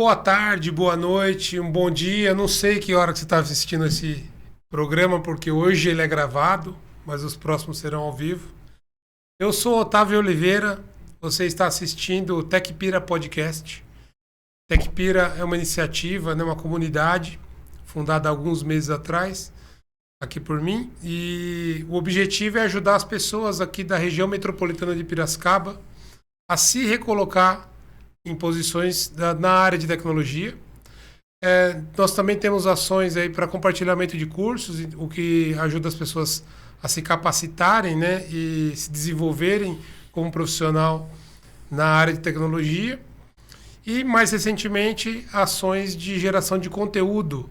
boa tarde, boa noite, um bom dia. Não sei que hora que você está assistindo esse programa, porque hoje ele é gravado, mas os próximos serão ao vivo. Eu sou Otávio Oliveira, você está assistindo o TecPira Podcast. TecPira é uma iniciativa, né, uma comunidade fundada há alguns meses atrás, aqui por mim, e o objetivo é ajudar as pessoas aqui da região metropolitana de Piracicaba a se recolocar em posições na área de tecnologia. Nós também temos ações aí para compartilhamento de cursos, o que ajuda as pessoas a se capacitarem, né, e se desenvolverem como profissional na área de tecnologia. E, mais recentemente, ações de geração de conteúdo.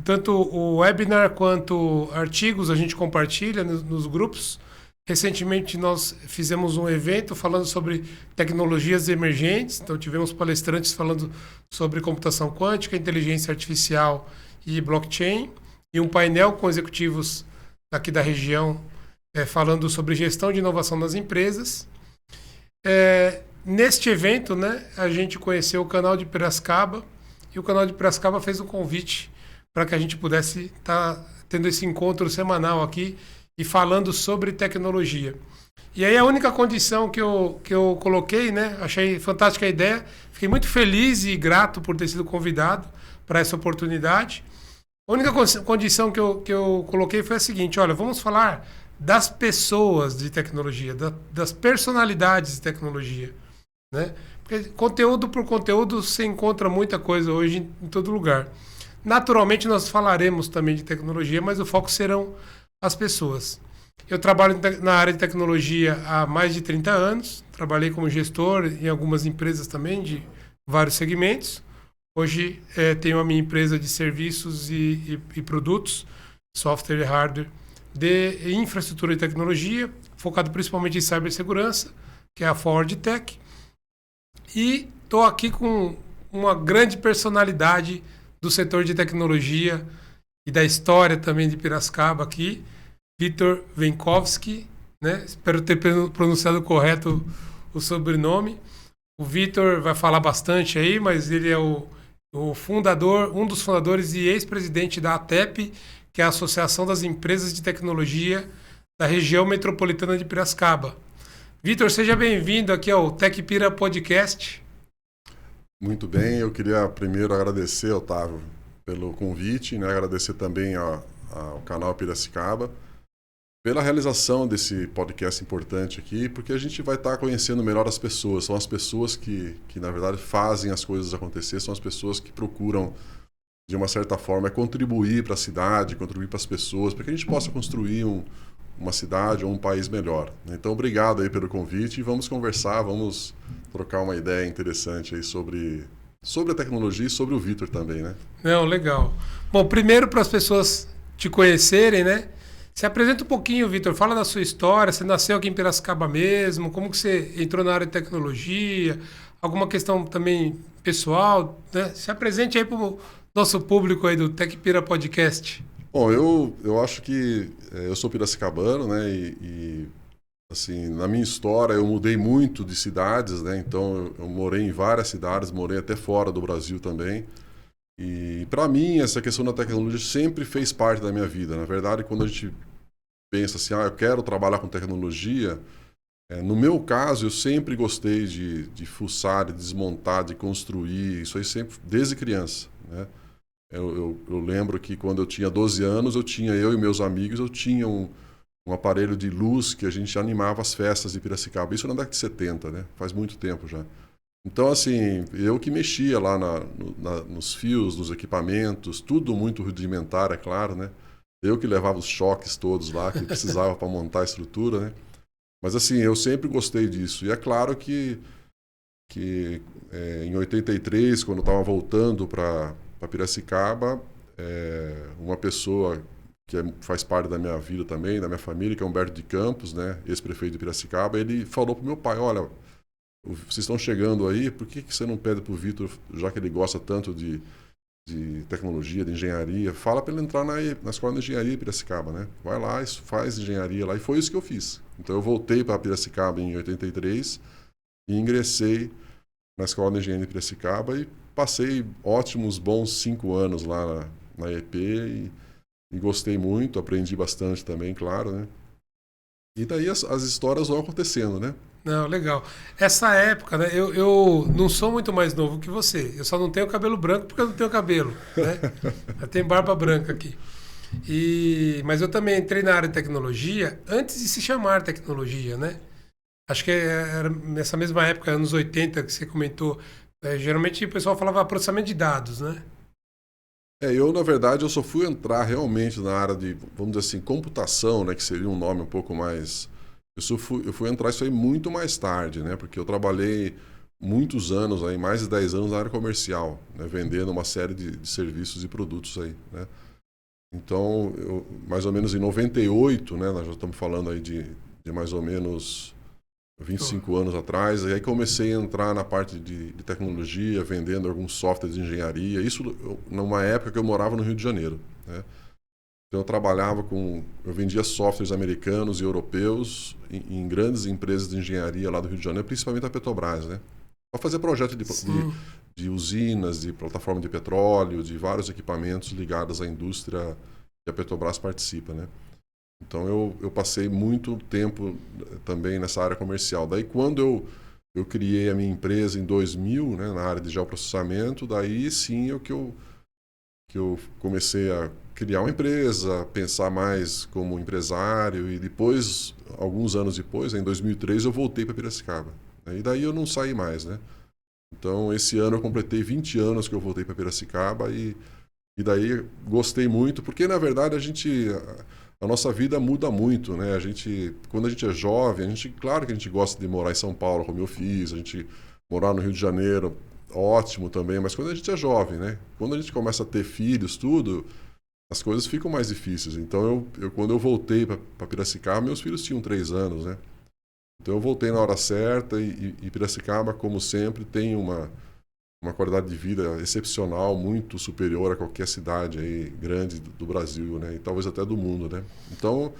Tanto o webinar quanto artigos a gente compartilha nos grupos. Recentemente nós fizemos um evento falando sobre tecnologias emergentes, então tivemos palestrantes falando sobre computação quântica, inteligência artificial e blockchain, e um painel com executivos daqui da região falando sobre gestão de inovação nas empresas. Neste evento, né, a gente conheceu o canal de Piracicaba, e o canal de Piracicaba fez um convite para que a gente pudesse estar tendo esse encontro semanal aqui e falando sobre tecnologia. E aí a única condição que eu coloquei, né? Achei fantástica a ideia, fiquei muito feliz e grato por ter sido convidado para essa oportunidade. A única condição que eu coloquei foi a seguinte: olha, vamos falar das pessoas de tecnologia, das personalidades de tecnologia, né? Porque conteúdo por conteúdo você encontra muita coisa hoje em todo lugar. Naturalmente nós falaremos também de tecnologia, mas o foco serão as pessoas. Eu trabalho na área de tecnologia há mais de 30 anos, trabalhei como gestor em algumas empresas também de vários segmentos. Hoje tenho a minha empresa de serviços e produtos, software e hardware, de infraestrutura e tecnologia, focado principalmente em cibersegurança, que é a Forward Tech. E estou aqui com uma grande personalidade do setor de tecnologia e da história também de Piracicaba aqui, Vitor Venkowski, né? Espero ter pronunciado correto o sobrenome. O Vitor vai falar bastante aí, mas ele é o fundador, um dos fundadores e ex-presidente da ATEP, que é a Associação das Empresas de Tecnologia da região metropolitana de Piracicaba. Vitor, seja bem-vindo aqui ao TecPira Podcast. Muito bem, eu queria primeiro agradecer, Otávio, pelo convite, né? Agradecer também ao canal Piracicaba pela realização desse podcast importante aqui, porque a gente vai estar conhecendo melhor as pessoas. São as pessoas que na verdade, fazem as coisas acontecer, são as pessoas que procuram, de uma certa forma, contribuir para a cidade, contribuir para as pessoas, para que a gente possa construir uma cidade ou um país melhor. Então, obrigado aí pelo convite e vamos conversar, vamos trocar uma ideia interessante aí sobre a tecnologia e sobre o Vitor também, né? Não, legal. Bom, primeiro para as pessoas te conhecerem, né? Se apresenta um pouquinho, Vitor. Fala da sua história. Você nasceu aqui em Piracicaba mesmo? Como que você entrou na área de tecnologia? Alguma questão também pessoal, né? Se apresente aí para o nosso público aí do TecPira Podcast. Bom, eu acho que eu sou piracicabano, né? E assim, na minha história eu mudei muito de cidades, né? Então eu morei em várias cidades, morei até fora do Brasil também. E para mim essa questão da tecnologia sempre fez parte da minha vida. Na verdade, quando a gente pensa assim, eu quero trabalhar com tecnologia, no meu caso eu sempre gostei de fuçar, de desmontar, de construir, isso aí sempre, desde criança, né? Eu lembro que quando eu tinha 12 anos, eu e meus amigos, eu tinha um aparelho de luz que a gente animava as festas de Piracicaba. Isso na década de 70, né? Faz muito tempo já. Então, assim, eu que mexia lá nos fios, nos equipamentos, tudo muito rudimentar, é claro, né? Eu que levava os choques todos lá que precisava para montar a estrutura, né? Mas, assim, eu sempre gostei disso. E é claro que em 83, quando eu estava voltando para Piracicaba, uma pessoa que faz parte da minha vida também, da minha família, que é Humberto de Campos, né? Ex-prefeito de Piracicaba, ele falou para o meu pai, olha, vocês estão chegando aí, por que você não pede para o Vitor, já que ele gosta tanto de tecnologia, de engenharia, fala para ele entrar na escola de engenharia em Piracicaba, né? Vai lá, faz engenharia lá, e foi isso que eu fiz. Então eu voltei para Piracicaba em 83 e ingressei na Escola de Engenharia de Piracicaba e passei ótimos, bons 5 anos lá na EP e gostei muito, aprendi bastante também, claro, né? E daí as histórias vão acontecendo, né? Não, legal. Essa época, né? Eu não sou muito mais novo que você. Eu só não tenho cabelo branco porque eu não tenho cabelo, né? Eu tenho barba branca aqui. Mas eu também entrei na área de tecnologia antes de se chamar tecnologia, né? Acho que era nessa mesma época, anos 80, que você comentou. Geralmente o pessoal falava processamento de dados, né? Eu, na verdade, eu só fui entrar realmente na área de, vamos dizer assim, computação, né? Que seria um nome um pouco mais... Eu fui entrar isso aí muito mais tarde, né? Porque eu trabalhei muitos anos, aí, mais de 10 anos na área comercial, né? Vendendo uma série de serviços e produtos aí, né? Então, mais ou menos em 98, né? Nós já estamos falando aí de mais ou menos 25 anos atrás, e aí comecei a entrar na parte de tecnologia, vendendo alguns softwares de engenharia, isso numa época que eu morava no Rio de Janeiro, né? Então eu vendia softwares americanos e europeus em grandes empresas de engenharia lá do Rio de Janeiro, principalmente a Petrobras, né? Para fazer projetos de usinas, de plataforma de petróleo, de vários equipamentos ligados à indústria que a Petrobras participa, né? Então eu passei muito tempo também nessa área comercial. Daí quando eu criei a minha empresa em 2000, né, na área de geoprocessamento, daí sim que eu comecei a criar uma empresa, pensar mais como empresário e depois, alguns anos depois, em 2003, eu voltei para Piracicaba. E daí eu não saí mais, né? Então esse ano eu completei 20 anos que eu voltei para Piracicaba e daí gostei muito, porque na verdade a nossa vida muda muito, né? Quando a gente é jovem, claro que a gente gosta de morar em São Paulo, como eu fiz, a gente morar no Rio de Janeiro, ótimo também, mas quando a gente é jovem, né? Quando a gente começa a ter filhos, tudo, as coisas ficam mais difíceis. Então, quando eu voltei para Piracicaba, meus filhos tinham 3 anos, né? Então, eu voltei na hora certa e Piracicaba, como sempre, tem uma qualidade de vida excepcional, muito superior a qualquer cidade aí grande do Brasil, né? E talvez até do mundo, né? Então,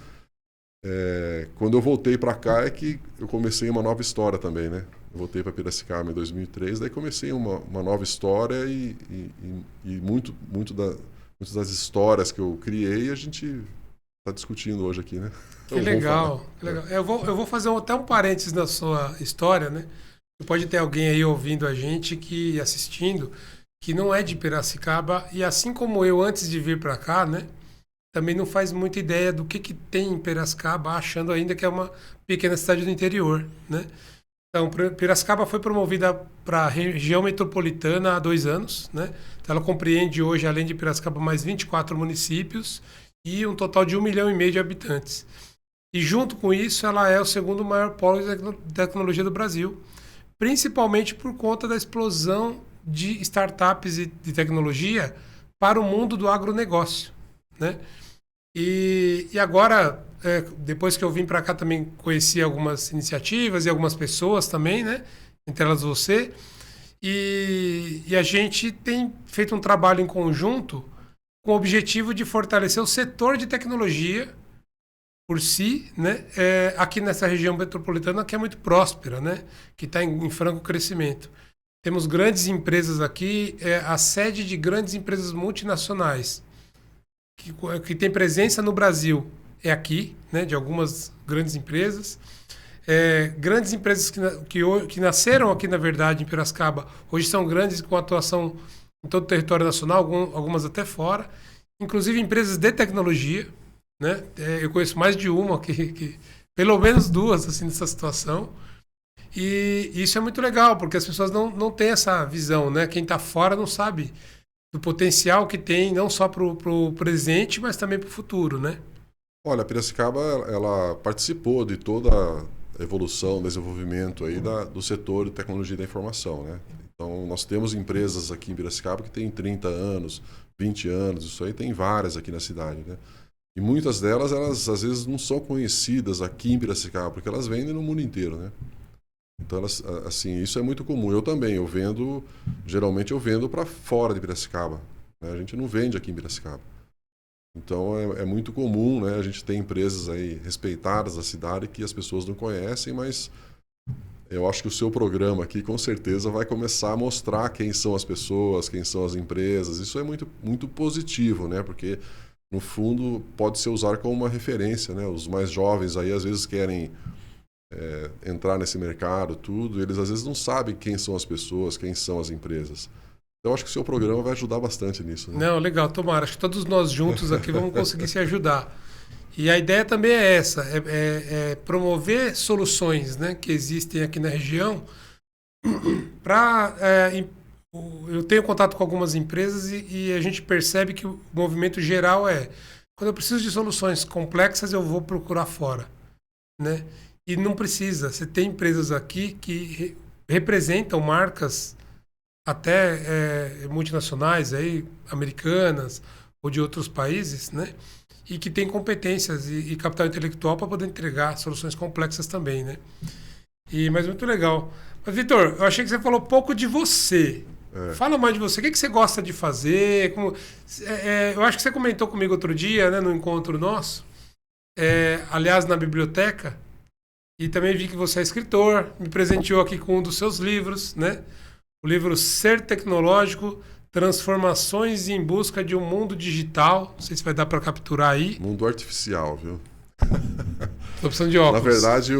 quando eu voltei para cá é que eu comecei uma nova história também, né? Eu voltei para Piracicaba em 2003, daí comecei uma nova história e muitas das histórias que eu criei a gente está discutindo hoje aqui, né? Que legal, que legal. Eu vou fazer até um parênteses na sua história, né? Pode ter alguém aí ouvindo a gente assistindo, que não é de Piracicaba e assim como eu antes de vir para cá, né? Também não faz muita ideia do que tem em Piracicaba, achando ainda que é uma pequena cidade do interior, né? Então, Piracicaba foi promovida para a região metropolitana há 2 anos, né? Então, ela compreende hoje, além de Piracicaba, mais 24 municípios e um total de 1,5 milhão de habitantes. E junto com isso, ela é o segundo maior polo de tecnologia do Brasil, principalmente por conta da explosão de startups e de tecnologia para o mundo do agronegócio, né? E agora, depois que eu vim para cá, também conheci algumas iniciativas e algumas pessoas também, né? Entre elas você. E a gente tem feito um trabalho em conjunto com o objetivo de fortalecer o setor de tecnologia por si, né? Aqui nessa região metropolitana que é muito próspera, né? Que está em franco crescimento. Temos grandes empresas aqui, a sede de grandes empresas multinacionais que tem presença no Brasil é aqui, né? De algumas grandes empresas. Grandes empresas que nasceram aqui, na verdade, em Piracicaba, hoje são grandes com atuação em todo o território nacional, algumas até fora. Inclusive empresas de tecnologia, né? Eu conheço mais de uma, pelo menos 2 assim, nessa situação. E isso é muito legal, porque as pessoas não têm essa visão, né? Quem está fora não sabe do potencial que tem, não só para o presente, mas também para o futuro, né? Olha, a Piracicaba, ela participou de toda a evolução, desenvolvimento aí do setor de tecnologia da informação, né? Então, nós temos empresas aqui em Piracicaba que têm 30 anos, 20 anos, isso aí tem várias aqui na cidade, né? E muitas delas, elas às vezes não são conhecidas aqui em Piracicaba, porque elas vendem no mundo inteiro, né? Então, assim, isso é muito comum. Eu também, geralmente eu vendo para fora de Piracicaba, né? A gente não vende aqui em Piracicaba. Então, é muito comum, né? A gente tem empresas aí respeitadas da cidade que as pessoas não conhecem, mas eu acho que o seu programa aqui com certeza vai começar a mostrar quem são as pessoas, quem são as empresas. Isso é muito, muito positivo, né? Porque no fundo pode ser usado como uma referência, né? Os mais jovens aí às vezes querem entrar nesse mercado, tudo, eles às vezes não sabem quem são as pessoas, quem são as empresas. Então acho que o seu programa vai ajudar bastante nisso, né? Não, legal, tomara. Acho que todos nós juntos aqui vamos conseguir se ajudar. E a ideia também é essa, é promover soluções, né, que existem aqui na região. Eu tenho contato com algumas empresas e a gente percebe que o movimento geral quando eu preciso de soluções complexas, eu vou procurar fora, né? E não precisa. Você tem empresas aqui que representam marcas até multinacionais, aí, americanas ou de outros países, né? E que tem competências e capital intelectual para poder entregar soluções complexas também, né? Mas muito legal. Mas, Vitor, eu achei que você falou pouco de você. Fala mais de você. O que você gosta de fazer? Eu acho que você comentou comigo outro dia, né, no encontro nosso. Aliás, na biblioteca. E também vi que você é escritor. Me presenteou aqui com um dos seus livros, né? O livro Ser Tecnológico, Transformações em Busca de um Mundo Digital. Não sei se vai dar para capturar aí. Mundo artificial, viu? Estou precisando de óculos. Na verdade,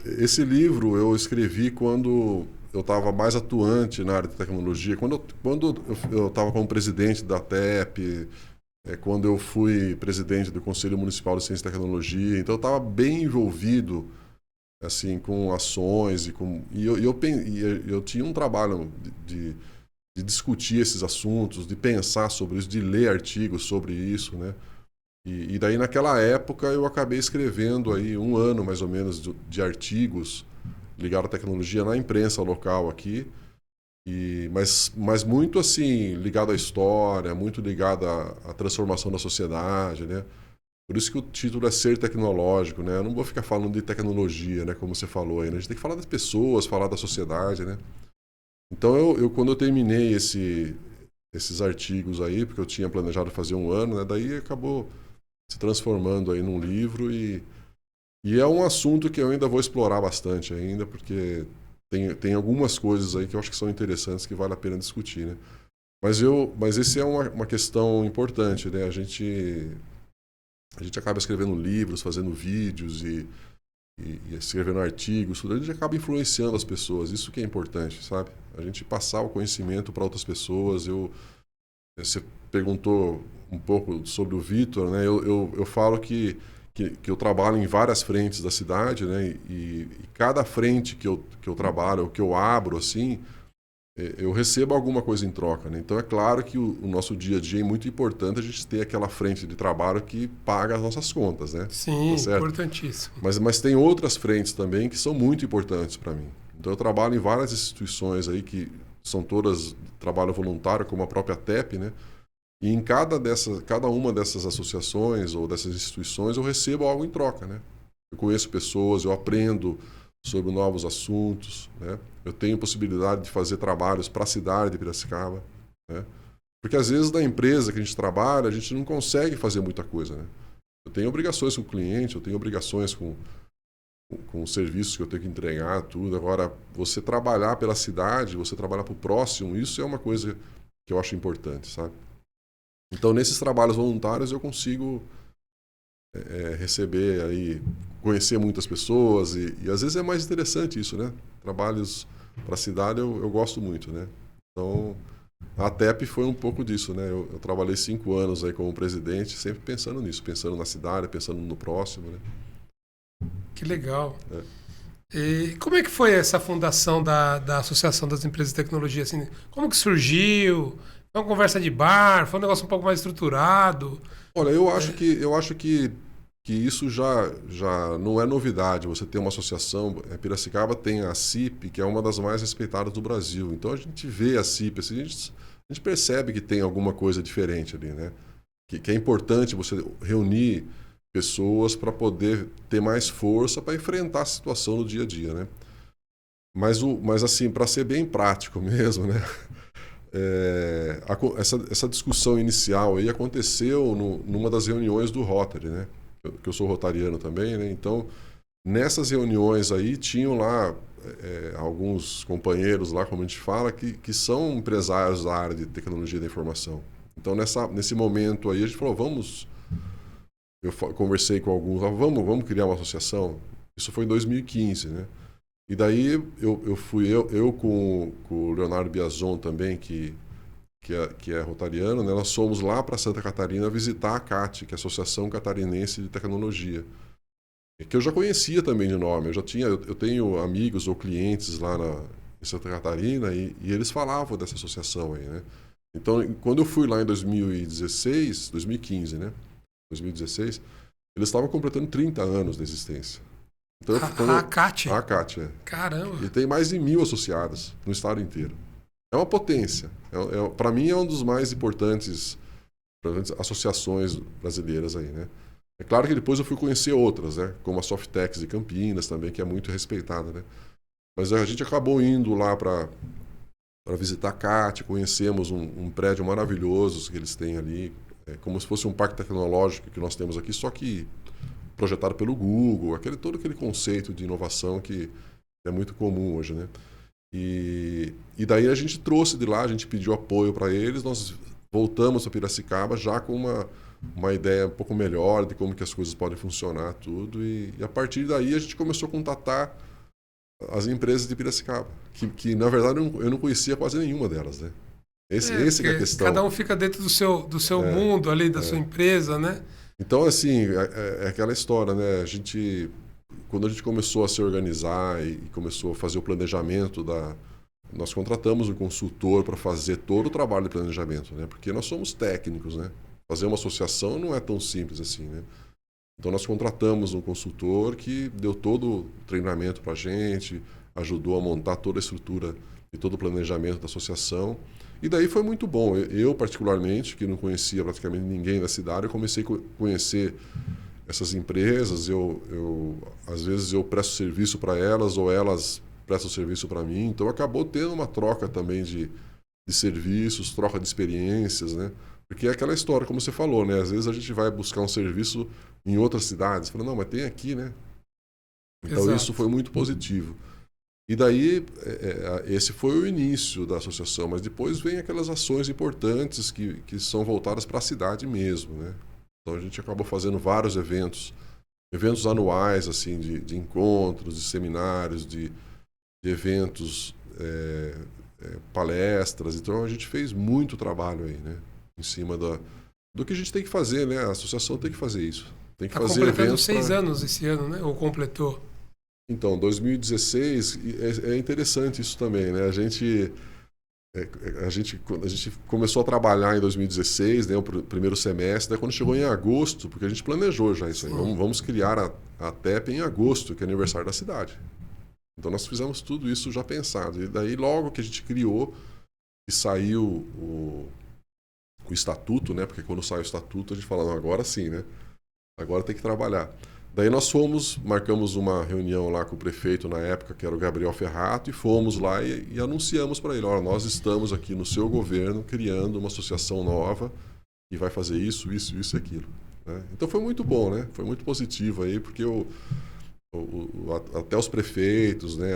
esse livro eu escrevi quando eu estava mais atuante na área de tecnologia. Quando eu estava como presidente da TEP, quando eu fui presidente do Conselho Municipal de Ciência e Tecnologia. Então eu estava bem envolvido assim, com ações e eu tinha um trabalho de discutir esses assuntos, de pensar sobre isso, de ler artigos sobre isso, né? E daí naquela época eu acabei escrevendo aí 1 ano mais ou menos de artigos ligados à tecnologia na imprensa local aqui, mas muito assim ligado à história, muito ligado à transformação da sociedade, né? Por isso que o título é Ser Tecnológico, né? Eu não vou ficar falando de tecnologia, né? Como você falou aí, né? A gente tem que falar das pessoas, falar da sociedade, né? Então, quando eu terminei esses artigos aí, porque eu tinha planejado fazer 1 ano, né? Daí acabou se transformando aí num livro e é um assunto que eu ainda vou explorar bastante ainda, porque tem algumas coisas aí que eu acho que são interessantes, que vale a pena discutir, né? Mas esse é uma questão importante, né? A gente acaba escrevendo livros, fazendo vídeos e escrevendo artigos, tudo. A gente acaba influenciando as pessoas. Isso que é importante, sabe? A gente passar o conhecimento para outras pessoas. Você perguntou um pouco sobre o Vitor, né? Eu falo que eu trabalho em várias frentes da cidade, né? E cada frente que eu trabalho, que eu abro, assim, eu recebo alguma coisa em troca, né? Então é claro que o nosso dia a dia é muito importante a gente ter aquela frente de trabalho que paga as nossas contas, né? Sim, tá importantíssimo. Mas tem outras frentes também que são muito importantes para mim. Então eu trabalho em várias instituições aí que são todas trabalho voluntário, como a própria TEP, né? E em cada uma dessas associações ou dessas instituições eu recebo algo em troca, né? Eu conheço pessoas, eu aprendo sobre novos assuntos, né? Eu tenho possibilidade de fazer trabalhos para a cidade de Piracicaba, né? Porque às vezes na empresa que a gente trabalha, a gente não consegue fazer muita coisa, né? Eu tenho obrigações com o cliente, eu tenho obrigações com os serviços que eu tenho que entregar, tudo. Agora, você trabalhar pela cidade, você trabalhar para o próximo, isso é uma coisa que eu acho importante, sabe? Então, nesses trabalhos voluntários, eu consigo receber aí, conhecer muitas pessoas e às vezes é mais interessante isso, né? Trabalhos para a cidade eu gosto muito, né? Então, a TEP foi um pouco disso, né? Eu trabalhei 5 anos aí como presidente, sempre pensando nisso, pensando na cidade, pensando no próximo, né? Que legal. E como é que foi essa fundação da Associação das Empresas de Tecnologia? Assim, como que surgiu? Foi uma conversa de bar? Foi um negócio um pouco mais estruturado? Olha, eu acho que isso já não é novidade. Você tem uma associação, Piracicaba tem a CIP, que é uma das mais respeitadas do Brasil. Então a gente vê a CIP, assim, a gente percebe que tem alguma coisa diferente ali, né? Que é importante você reunir pessoas para poder ter mais força para enfrentar a situação no dia a dia, né? Mas assim, para ser bem prático mesmo, né? Essa discussão inicial aí aconteceu numa das reuniões do Rotary, né? Que eu sou rotariano também, né? Então, nessas reuniões aí tinham lá alguns companheiros lá, como a gente fala, que são empresários da área de tecnologia da informação. Então, nesse momento aí, a gente falou, eu conversei com alguns, vamos criar uma associação. Isso foi em 2015, né? E daí eu com o Leonardo Biazon também, que é rotariano, né? Nós fomos lá para Santa Catarina visitar a CAT, que é a Associação Catarinense de Tecnologia, que eu já conhecia também de nome. Eu tenho amigos ou clientes lá em Santa Catarina e eles falavam dessa associação aí, né? Então, quando eu fui lá em 2015, né? 2016, eles estavam completando 30 anos de existência. Então, a CAT? A CAT, é. Caramba! E tem mais de 1.000 associados no estado inteiro. É uma potência. Para mim, é uma das mais importantes associações brasileiras aí, né? É claro que depois eu fui conhecer outras, né? Como a Softex de Campinas também, que é muito respeitada, né? Mas a gente acabou indo lá para visitar a CAT, conhecemos um prédio maravilhoso que eles têm ali, como se fosse um parque tecnológico que nós temos aqui, só que projetado pelo Google, todo aquele conceito de inovação que é muito comum hoje, né? E daí a gente trouxe de lá, a gente pediu apoio para eles, nós voltamos para Piracicaba já com uma ideia um pouco melhor de como que as coisas podem funcionar, tudo, e a partir daí a gente começou a contatar as empresas de Piracicaba, que na verdade eu não conhecia quase nenhuma delas, né? Esse que é a questão. Cada um fica dentro do seu mundo ali, da sua empresa, né? Então, assim, é aquela história, né? Quando a gente começou a se organizar e começou a fazer o planejamento nós contratamos um consultor para fazer todo o trabalho de planejamento, né? Porque nós somos técnicos, né? Fazer uma associação não é tão simples assim, né? Então nós contratamos um consultor que deu todo o treinamento para a gente, ajudou a montar toda a estrutura e todo o planejamento da associação. E daí foi muito bom. Eu particularmente, que não conhecia praticamente ninguém da cidade, eu comecei a conhecer essas empresas. Às vezes eu presto serviço para elas ou elas prestam serviço para mim. Então acabou tendo uma troca também de serviços, troca de experiências, né? Porque é aquela história, como você falou, né? Às vezes a gente vai buscar um serviço em outras cidades. Fala, não, mas tem aqui, né? Então Exato. Isso foi muito positivo. E daí, esse foi o início da associação, mas depois vem aquelas ações importantes que são voltadas para a cidade mesmo, né? Então a gente acabou fazendo vários eventos anuais, assim, de encontros, de seminários, de eventos, palestras. Então a gente fez muito trabalho aí, né? Em cima do que a gente tem que fazer, né? A associação tem que fazer isso. Tem que fazer completando eventos 6 anos esse ano, né? Ou completou? Então, 2016, é interessante isso também, né? A gente começou a trabalhar em 2016, né, o primeiro semestre, daí quando chegou em agosto, porque a gente planejou já isso aí, vamos criar a TEP em agosto, que é aniversário da cidade. Então nós fizemos tudo isso já pensado. E daí logo que a gente criou e saiu o estatuto, né? Porque quando sai o estatuto a gente fala, não, agora sim, né? Agora tem que trabalhar. Daí nós marcamos uma reunião lá com o prefeito na época, que era o Gabriel Ferrato, e fomos lá e anunciamos para ele, olha, nós estamos aqui no seu governo criando uma associação nova que vai fazer isso e aquilo. Né? Então foi muito bom, né? Foi muito positivo aí, porque até os prefeitos, né?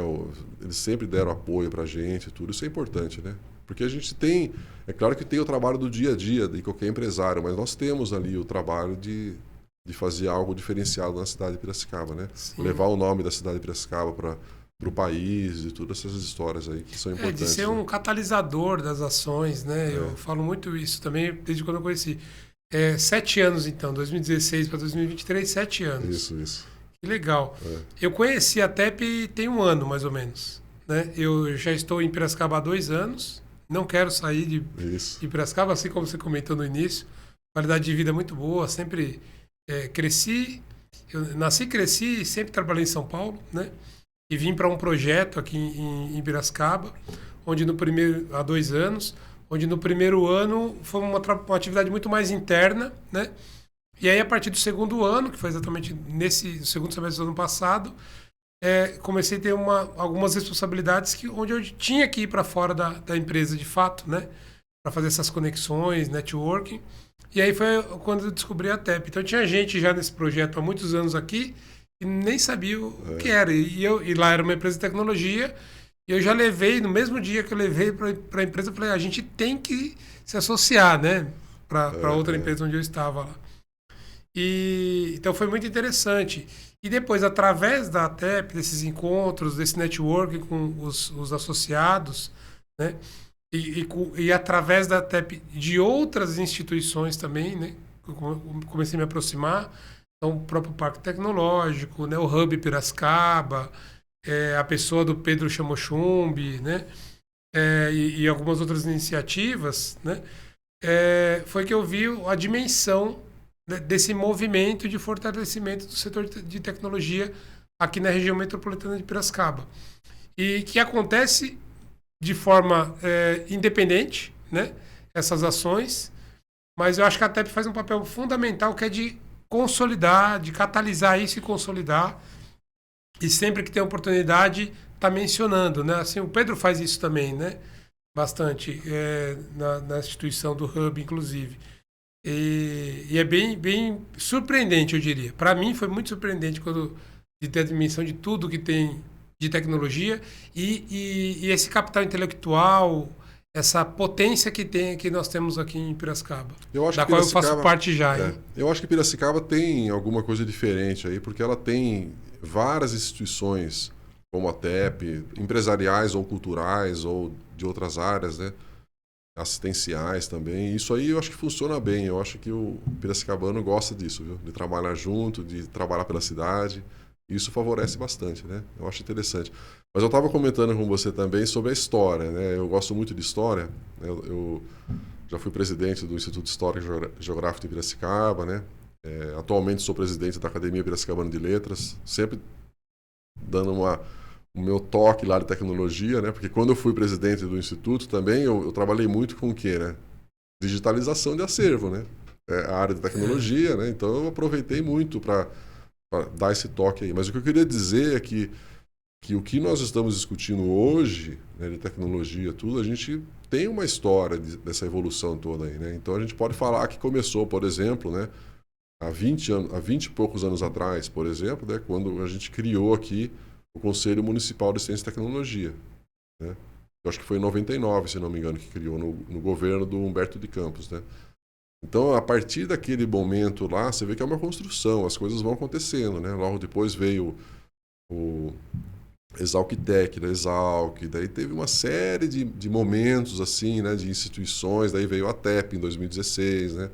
Eles sempre deram apoio para a gente, tudo isso é importante, né? Porque a gente tem, é claro que tem o trabalho do dia a dia de qualquer empresário, mas nós temos ali o trabalho de fazer algo diferenciado na cidade de Piracicaba, né? Sim. Levar o nome da cidade de Piracicaba para o país e todas essas histórias aí que são importantes. De ser um catalisador das ações, né? Eu falo muito isso também desde quando eu conheci. 7 anos, então, 2016 para 2023, 7 anos. Isso. Que legal. Eu conheci a TEP tem 1 ano, mais ou menos. Né? Eu já estou em Piracicaba há 2 anos. Não quero sair de Piracicaba, assim como você comentou no início. Qualidade de vida muito boa, sempre... cresci, eu nasci e cresci, sempre trabalhei em São Paulo, né? E vim para um projeto aqui em Piracicaba, onde há 2 anos, onde no primeiro ano foi uma atividade muito mais interna, né? E aí a partir do segundo ano, que foi exatamente nesse segundo semestre do ano passado, comecei a ter algumas responsabilidades onde eu tinha que ir para fora da empresa de fato, né? Para fazer essas conexões, networking. E aí foi quando eu descobri a TEP. Então tinha gente já nesse projeto há muitos anos aqui e nem sabia o que era. E lá era uma empresa de tecnologia, e eu já levei, no mesmo dia que eu levei para a empresa, eu falei, a gente tem que se associar, né? Para outra empresa onde eu estava lá. E, então foi muito interessante. E depois, através da ATEP, desses encontros, desse networking com os associados, né? E através da ATEP de outras instituições também, né? Eu comecei a me aproximar. Então, o próprio Parque Tecnológico, né? O Hub Piracicaba, a pessoa do Pedro Chamochumbi, né? E algumas outras iniciativas, né? Foi que eu vi a dimensão desse movimento de fortalecimento do setor de tecnologia aqui na região metropolitana de Piracicaba. E que acontece de forma independente, né? Essas ações, mas eu acho que a TEP faz um papel fundamental que é de consolidar, de catalisar isso e consolidar. E sempre que tem oportunidade, tá mencionando, né? Assim, o Pedro faz isso também, né? Bastante, na instituição do Hub, inclusive. E é bem surpreendente, eu diria. Para mim foi muito surpreendente de ter a dimensão de tudo que tem de tecnologia e esse capital intelectual, essa potência que nós temos aqui em Piracicaba, da qual eu faço parte já. Eu acho que Piracicaba tem alguma coisa diferente aí, porque ela tem várias instituições, como a TEP, empresariais ou culturais ou de outras áreas, né? Assistenciais também. Isso aí eu acho que funciona bem. Eu acho que o piracicabano gosta disso, viu? De trabalhar junto, de trabalhar pela cidade. Isso favorece bastante, né? Eu acho interessante. Mas eu estava comentando com você também sobre a história, né? Eu gosto muito de história. Eu já fui presidente do Instituto Histórico e Geográfico de Piracicaba, né? Atualmente sou presidente da Academia Piracicabana de Letras, sempre dando o meu toque lá de tecnologia, né? Porque quando eu fui presidente do Instituto também, eu trabalhei muito com o quê, né? Digitalização de acervo, né? A área de tecnologia, né? Então eu aproveitei muito para dar esse toque aí. Mas o que eu queria dizer é que o que nós estamos discutindo hoje, né, de tecnologia, tudo, a gente tem uma história dessa evolução toda aí, né? Então a gente pode falar que começou, por exemplo, né? Há 20 e poucos anos atrás, por exemplo, né? Quando a gente criou aqui o Conselho Municipal de Ciência e Tecnologia, né? Eu acho que foi em 99, se não me engano, que criou no governo do Humberto de Campos, né? Então, a partir daquele momento lá, você vê que é uma construção, as coisas vão acontecendo, né? Logo depois veio o Exalc-Tec, da Exalc, daí teve uma série de momentos, assim, né? De instituições, daí veio a TEP em 2016, né?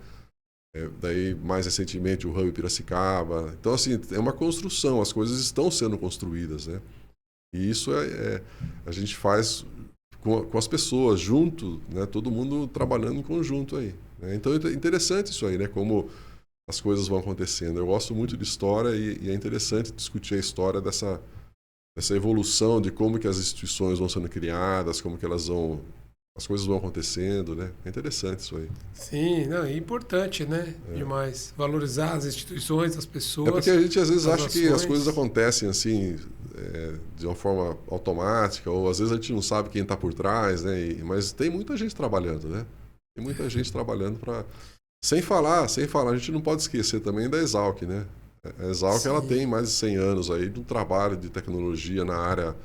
Daí, mais recentemente, o Hub Piracicaba. Então, assim, é uma construção, as coisas estão sendo construídas, né? E isso a gente faz com as pessoas, junto, né? Todo mundo trabalhando em conjunto aí, né? Então, é interessante isso aí, né? Como as coisas vão acontecendo. Eu gosto muito de história e é interessante discutir a história dessa evolução de como que as instituições vão sendo criadas, como que as coisas vão acontecendo, né? É interessante isso aí. Sim, não, é importante, né? Demais. Valorizar as instituições, as pessoas. É porque a gente às vezes acha que as coisas acontecem assim, de uma forma automática, ou às vezes a gente não sabe quem está por trás, né? Mas tem muita gente trabalhando, né? Tem muita gente trabalhando para... Sem falar, a gente não pode esquecer também da Exalc, né? A Exalc, ela tem mais de 100 anos aí de um trabalho de tecnologia na área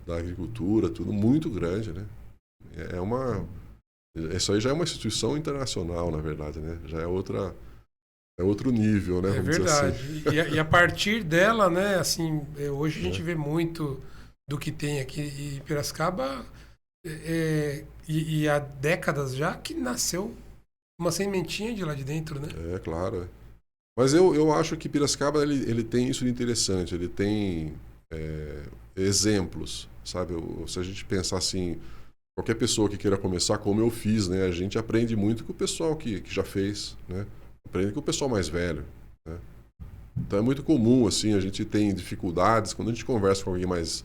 da agricultura, tudo muito grande, né? Isso aí já é uma instituição internacional, na verdade, né? Já é outro nível, né? É verdade. Assim. E a partir dela, né? Assim, hoje a gente vê muito do que tem aqui em Piracicaba e há décadas já que nasceu uma sementinha de lá de dentro, né? É, claro. Mas eu acho que Piracicaba ele tem isso de interessante, ele tem exemplos, sabe? Se a gente pensar assim, qualquer pessoa que queira começar, como eu fiz, né? A gente aprende muito com o pessoal que já fez, né? Aprende com o pessoal mais velho, né? Então é muito comum, assim, a gente tem dificuldades quando a gente conversa com alguém mais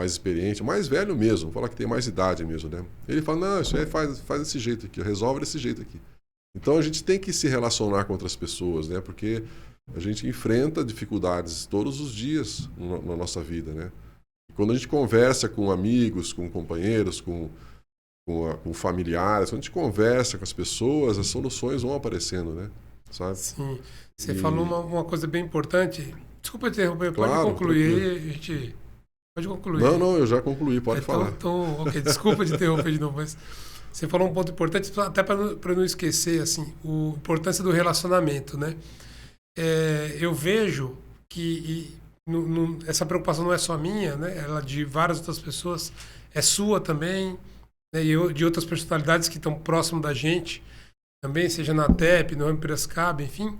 experiente, mais velho mesmo, falar que tem mais idade mesmo, né? Ele fala, não, isso aí faz desse jeito aqui, resolve desse jeito aqui. Então a gente tem que se relacionar com outras pessoas, né? Porque a gente enfrenta dificuldades todos os dias na nossa vida, né? E quando a gente conversa com amigos, com companheiros, com familiares, quando a gente conversa com as pessoas, as soluções vão aparecendo, né? sabe? Sim. Você falou uma coisa bem importante. Desculpa interromper, pode Claro, concluir tranquilo. aí, a gente... Pode concluir. Não, eu já concluí, pode falar. Então, ok, desculpa de interromper de novo, mas você falou um ponto importante, até para não esquecer, assim, a importância do relacionamento, né? Eu vejo que essa preocupação não é só minha, né? Ela de várias outras pessoas, é sua também, né? E de outras personalidades que estão próximo da gente, também, seja na TEP, no Piracicaba, enfim,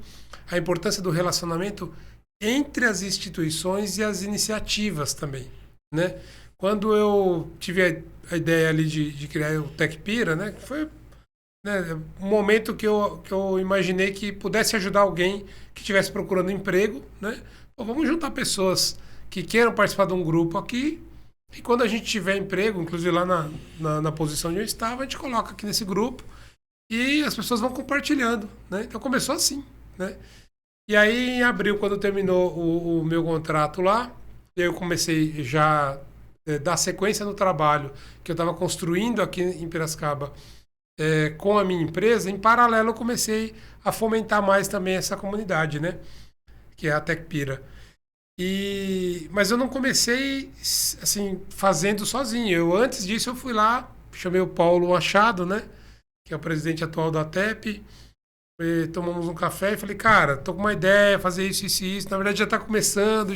a importância do relacionamento entre as instituições e as iniciativas também, né? Quando eu tive a ideia ali de criar o TechPira, né? Foi, né, um momento que eu imaginei que pudesse ajudar alguém que estivesse procurando emprego, né? Pô, vamos juntar pessoas que queiram participar de um grupo aqui e quando a gente tiver emprego, inclusive lá na posição onde eu estava, a gente coloca aqui nesse grupo e as pessoas vão compartilhando, né? Então começou assim, né? E aí em abril, quando terminou o meu contrato lá, eu comecei já dar sequência no trabalho que eu estava construindo aqui em Piracicaba com a minha empresa. Em paralelo, eu comecei a fomentar mais também essa comunidade, né? Que é a TechPira. Mas eu não comecei assim fazendo sozinho. Antes disso, eu fui lá, chamei o Paulo Machado, né? Que é o presidente atual da TEP. Tomamos um café e falei, cara, tô com uma ideia, fazer isso, isso e isso. Na verdade, já está começando,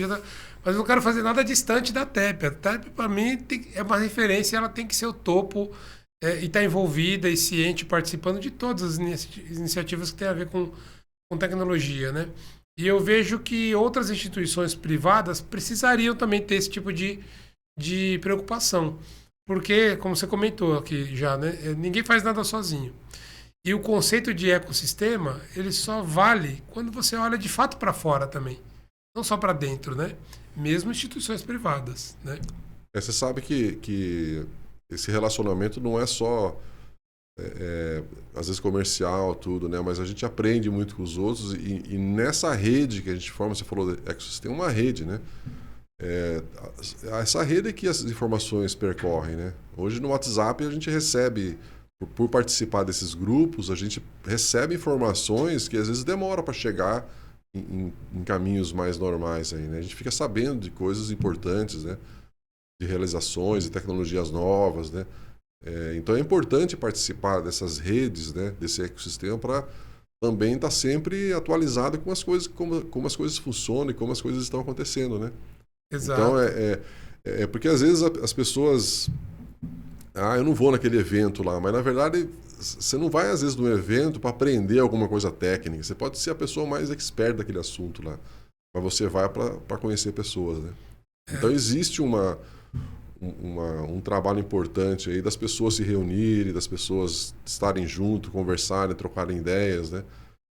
mas eu não quero fazer nada distante da TEP. A TEP, para mim, é uma referência, ela tem que ser o topo e estar envolvida e ciente, participando de todas as iniciativas que têm a ver com tecnologia, né? E eu vejo que outras instituições privadas precisariam também ter esse tipo de preocupação. Porque, como você comentou aqui já, né? Ninguém faz nada sozinho. E o conceito de ecossistema, ele só vale quando você olha de fato para fora também. Não só para dentro, né? Mesmo instituições privadas, né? Você sabe que esse relacionamento não é só, às vezes, comercial, tudo, né? Mas a gente aprende muito com os outros e nessa rede que a gente forma, você falou de ecossistema, uma rede, né? Essa rede é que as informações percorrem, né? Hoje no WhatsApp a gente recebe... Por participar desses grupos, a gente recebe informações que às vezes demoram para chegar em caminhos mais normais aí, né? A gente fica sabendo de coisas importantes, né? De realizações, de tecnologias novas, né? Então é importante participar dessas redes, né? Desse ecossistema para também estar sempre atualizado com as coisas, como as coisas funcionam e como as coisas estão acontecendo, né? Exato. Então porque às vezes as pessoas... eu não vou naquele evento lá, mas na verdade você não vai às vezes num evento para aprender alguma coisa técnica. Você pode ser a pessoa mais expert daquele assunto lá, mas você vai para conhecer pessoas, né? Então existe um trabalho importante aí das pessoas se reunirem, das pessoas estarem junto, conversarem, trocarem ideias, né?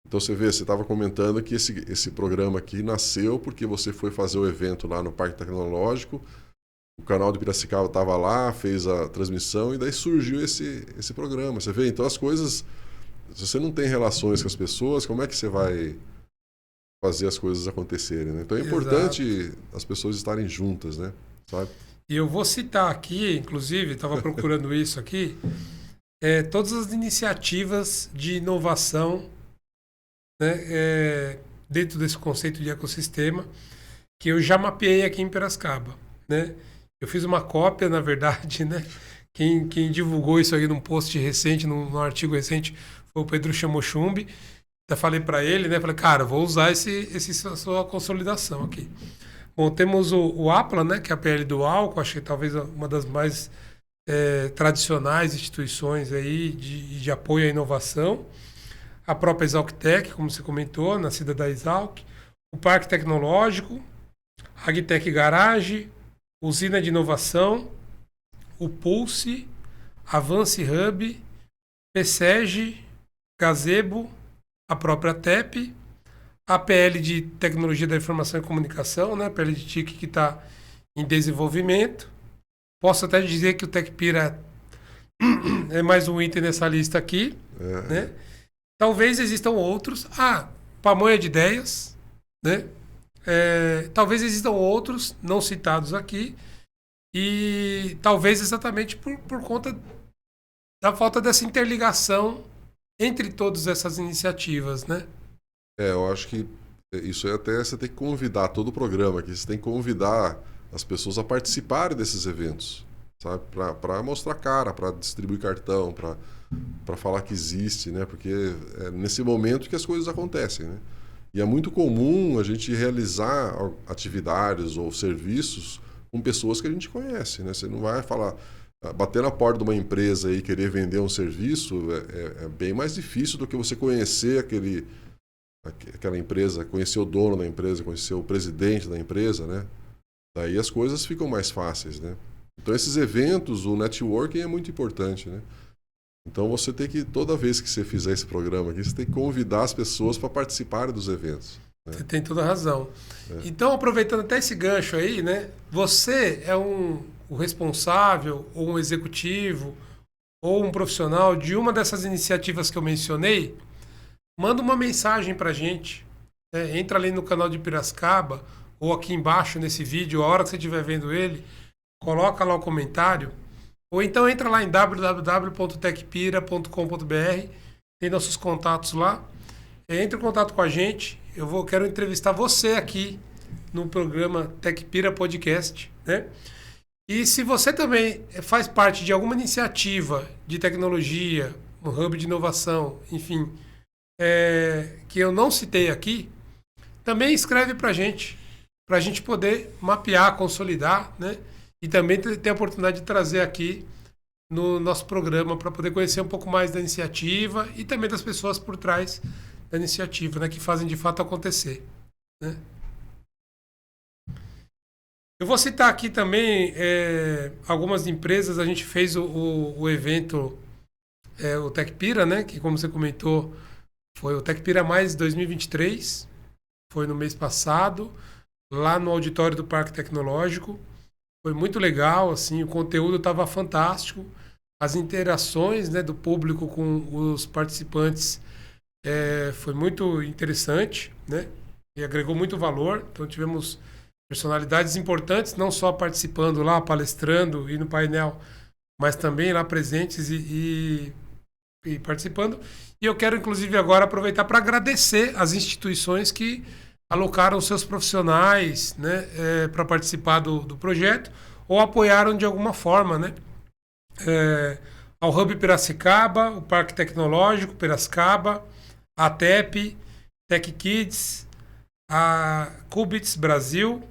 Então você vê, você estava comentando que esse programa aqui nasceu porque você foi fazer o evento lá no Parque Tecnológico. O canal de Piracicaba estava lá, fez a transmissão e daí surgiu esse programa. Você vê, então as coisas... Se você não tem relações com as pessoas, como é que você vai fazer as coisas acontecerem, né? Então é importante as pessoas estarem juntas, né? Sabe? E eu vou citar aqui, inclusive, estava procurando isso aqui, todas as iniciativas de inovação, né, dentro desse conceito de ecossistema que eu já mapeei aqui em Piracicaba, né? Eu fiz uma cópia, na verdade, né? Quem divulgou isso aí num post recente, num artigo recente, foi o Pedro Chamochumbi. Até falei para ele, né? Falei, cara, vou usar essa sua consolidação aqui. Bom, temos o APLA, né? Que é a PL do álcool, acho que talvez uma das mais tradicionais instituições aí de apoio à inovação. A própria Exalctec, como você comentou, nascida da Exalc. O Parque Tecnológico, a Agtech Garage, Usina de Inovação, o Pulse, Avance Hub, PSEG, Gazebo, a própria TEP, a PL de Tecnologia da Informação e Comunicação, né? A PL de TIC que está em desenvolvimento. Posso até dizer que o TechPira é mais um item nessa lista aqui, né? Talvez existam outros. Pamonha de Ideias, né? Talvez existam outros não citados aqui e talvez exatamente por conta da falta dessa interligação entre todas essas iniciativas, né? Eu acho que isso é até você tem que convidar todo o programa aqui, você tem que convidar as pessoas a participarem desses eventos, sabe? Para mostrar cara, para distribuir cartão, para falar que existe, né? Porque é nesse momento que as coisas acontecem, né? E é muito comum a gente realizar atividades ou serviços com pessoas que a gente conhece, né? Você não vai falar, bater na porta de uma empresa e querer vender um serviço é bem mais difícil do que você conhecer aquela empresa, conhecer o dono da empresa, conhecer o presidente da empresa, né? Daí as coisas ficam mais fáceis, né? Então esses eventos, o networking é muito importante, né? Então você tem que, toda vez que você fizer esse programa aqui, você tem que convidar as pessoas para participarem dos eventos, né? Você tem toda a razão. Então, aproveitando até esse gancho aí, né? Você é o responsável, ou um executivo, ou um profissional de uma dessas iniciativas que eu mencionei, manda uma mensagem para a gente. Né? Entra ali no canal de Piracicaba, ou aqui embaixo nesse vídeo, a hora que você estiver vendo ele, coloca lá o comentário. Ou então entra lá em www.techpira.com.br, tem nossos contatos lá. Entre em contato com a gente. Quero entrevistar você aqui no programa Techpira Podcast, né? E se você também faz parte de alguma iniciativa de tecnologia, um hub de inovação, enfim, que eu não citei aqui, também escreve para a gente poder mapear, consolidar, né? E também ter a oportunidade de trazer aqui no nosso programa para poder conhecer um pouco mais da iniciativa e também das pessoas por trás da iniciativa, né? Que fazem de fato acontecer, né? Eu vou citar aqui também algumas empresas. A gente fez o evento, o Techpira, né? Que, como você comentou, foi o Techpira Mais 2023. Foi no mês passado, lá no auditório do Parque Tecnológico. Foi muito legal, assim, o conteúdo estava fantástico. As interações, né, do público com os participantes foi muito interessante, né? E agregou muito valor. Então tivemos personalidades importantes, não só participando lá, palestrando e no painel, mas também lá presentes e participando. E eu quero, inclusive, agora aproveitar para agradecer as instituições que alocaram seus profissionais, né, para participar do projeto ou apoiaram de alguma forma, né? Ao Hub Piracicaba, o Parque Tecnológico Piracicaba, a TEP, Tech Kids, a Qubits Brasil,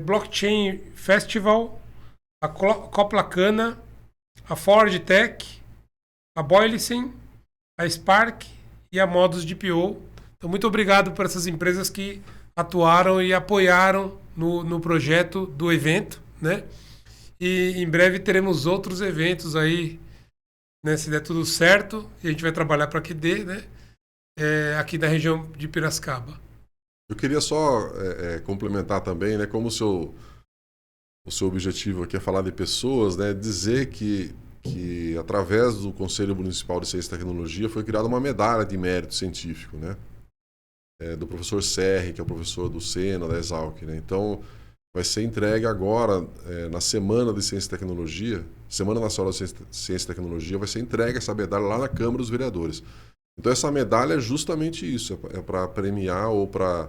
Blockchain Festival, a Coplacana, a Ford Tech, a Boilicen, a Spark e a Modus DPO. Então, muito obrigado por essas empresas que atuaram e apoiaram no projeto do evento, né? E em breve teremos outros eventos aí, né? Se der tudo certo, e a gente vai trabalhar para que dê, né? Aqui na região de Piracicaba. Eu queria só complementar também, né? Como o seu objetivo aqui é falar de pessoas, né? Dizer que através do Conselho Municipal de Ciência e Tecnologia foi criada uma medalha de mérito científico, né? Do professor Serri, que é o professor do Sena, da Exalc, né? Então, vai ser entregue agora, na Semana de Ciência e Tecnologia, Semana Nacional de Ciência e Tecnologia, vai ser entregue essa medalha lá na Câmara dos Vereadores. Então, essa medalha é justamente isso, é para premiar ou para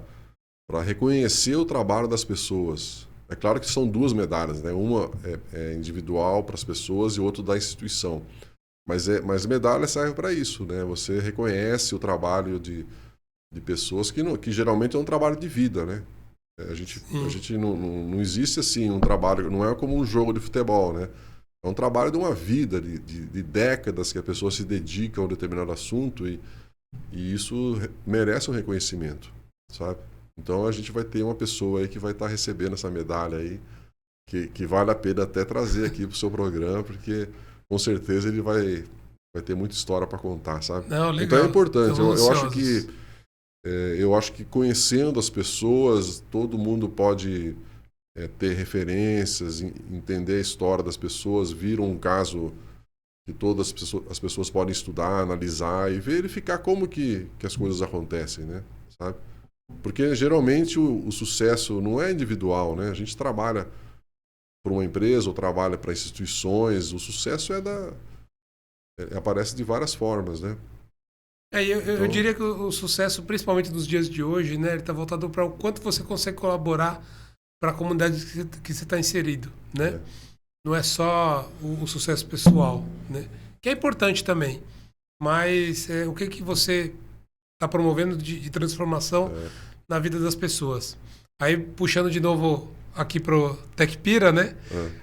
reconhecer o trabalho das pessoas. É claro que são duas medalhas, né? Uma é individual para as pessoas e outra da instituição. Mas medalha serve para isso, né? Você reconhece o trabalho de pessoas que geralmente é um trabalho de vida, né? A gente não existe assim um trabalho, não é como um jogo de futebol, né? É um trabalho de uma vida, de décadas que a pessoa se dedica a um determinado assunto e isso merece um reconhecimento, sabe? Então a gente vai ter uma pessoa aí que vai estar recebendo essa medalha aí, que vale a pena até trazer aqui para o seu programa, porque com certeza ele vai ter muita história para contar, sabe? Não, legal. Então é importante. Eu acho que conhecendo as pessoas, todo mundo pode ter referências, entender a história das pessoas, vir um caso que todas as pessoas podem estudar, analisar e verificar como que as coisas acontecem, né? Sabe? Porque geralmente o sucesso não é individual, né? A gente trabalha para uma empresa ou trabalha para instituições, o sucesso aparece de várias formas, né? Eu diria que o sucesso, principalmente nos dias de hoje, né, ele está voltado para o quanto você consegue colaborar para a comunidade que você está inserido, né? É. Não é só o sucesso pessoal, né? Que é importante também, mas o que você está promovendo de transformação na vida das pessoas. Aí, puxando de novo aqui pro Tecpira, né?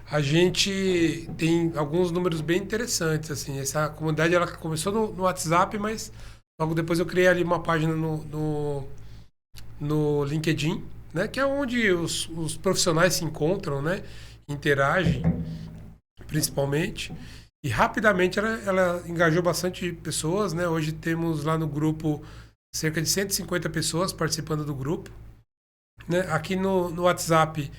A gente tem alguns números bem interessantes, assim. Essa comunidade, ela começou no WhatsApp, mas logo depois eu criei ali uma página no LinkedIn, né? Que é onde os profissionais se encontram, né? Interagem, principalmente. E rapidamente ela engajou bastante pessoas, né? Hoje temos lá no grupo cerca de 150 pessoas participando do grupo, né? Aqui no WhatsApp,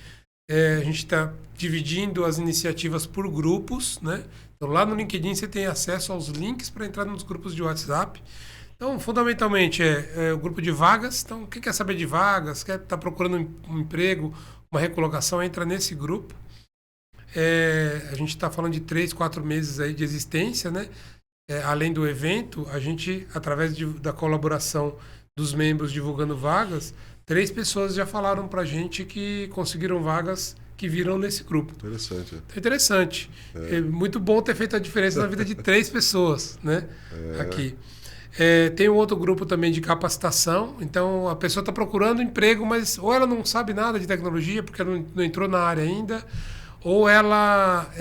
a gente está dividindo as iniciativas por grupos, né? Então, lá no LinkedIn você tem acesso aos links para entrar nos grupos de WhatsApp. Então, fundamentalmente, é o grupo de vagas. Então, quem quer saber de vagas, quer estar procurando um emprego, uma recolocação, entra nesse grupo. A gente está falando de 3, 4 meses aí de existência, né? Além do evento, a gente, através da colaboração dos membros divulgando vagas, 3 pessoas já falaram para a gente que conseguiram vagas que viram nesse grupo. Interessante. Interessante. É muito bom ter feito a diferença na vida de 3 pessoas, né? Aqui. Tem um outro grupo também de capacitação. Então, a pessoa está procurando emprego, mas ou ela não sabe nada de tecnologia, porque ela não entrou na área ainda, ou ela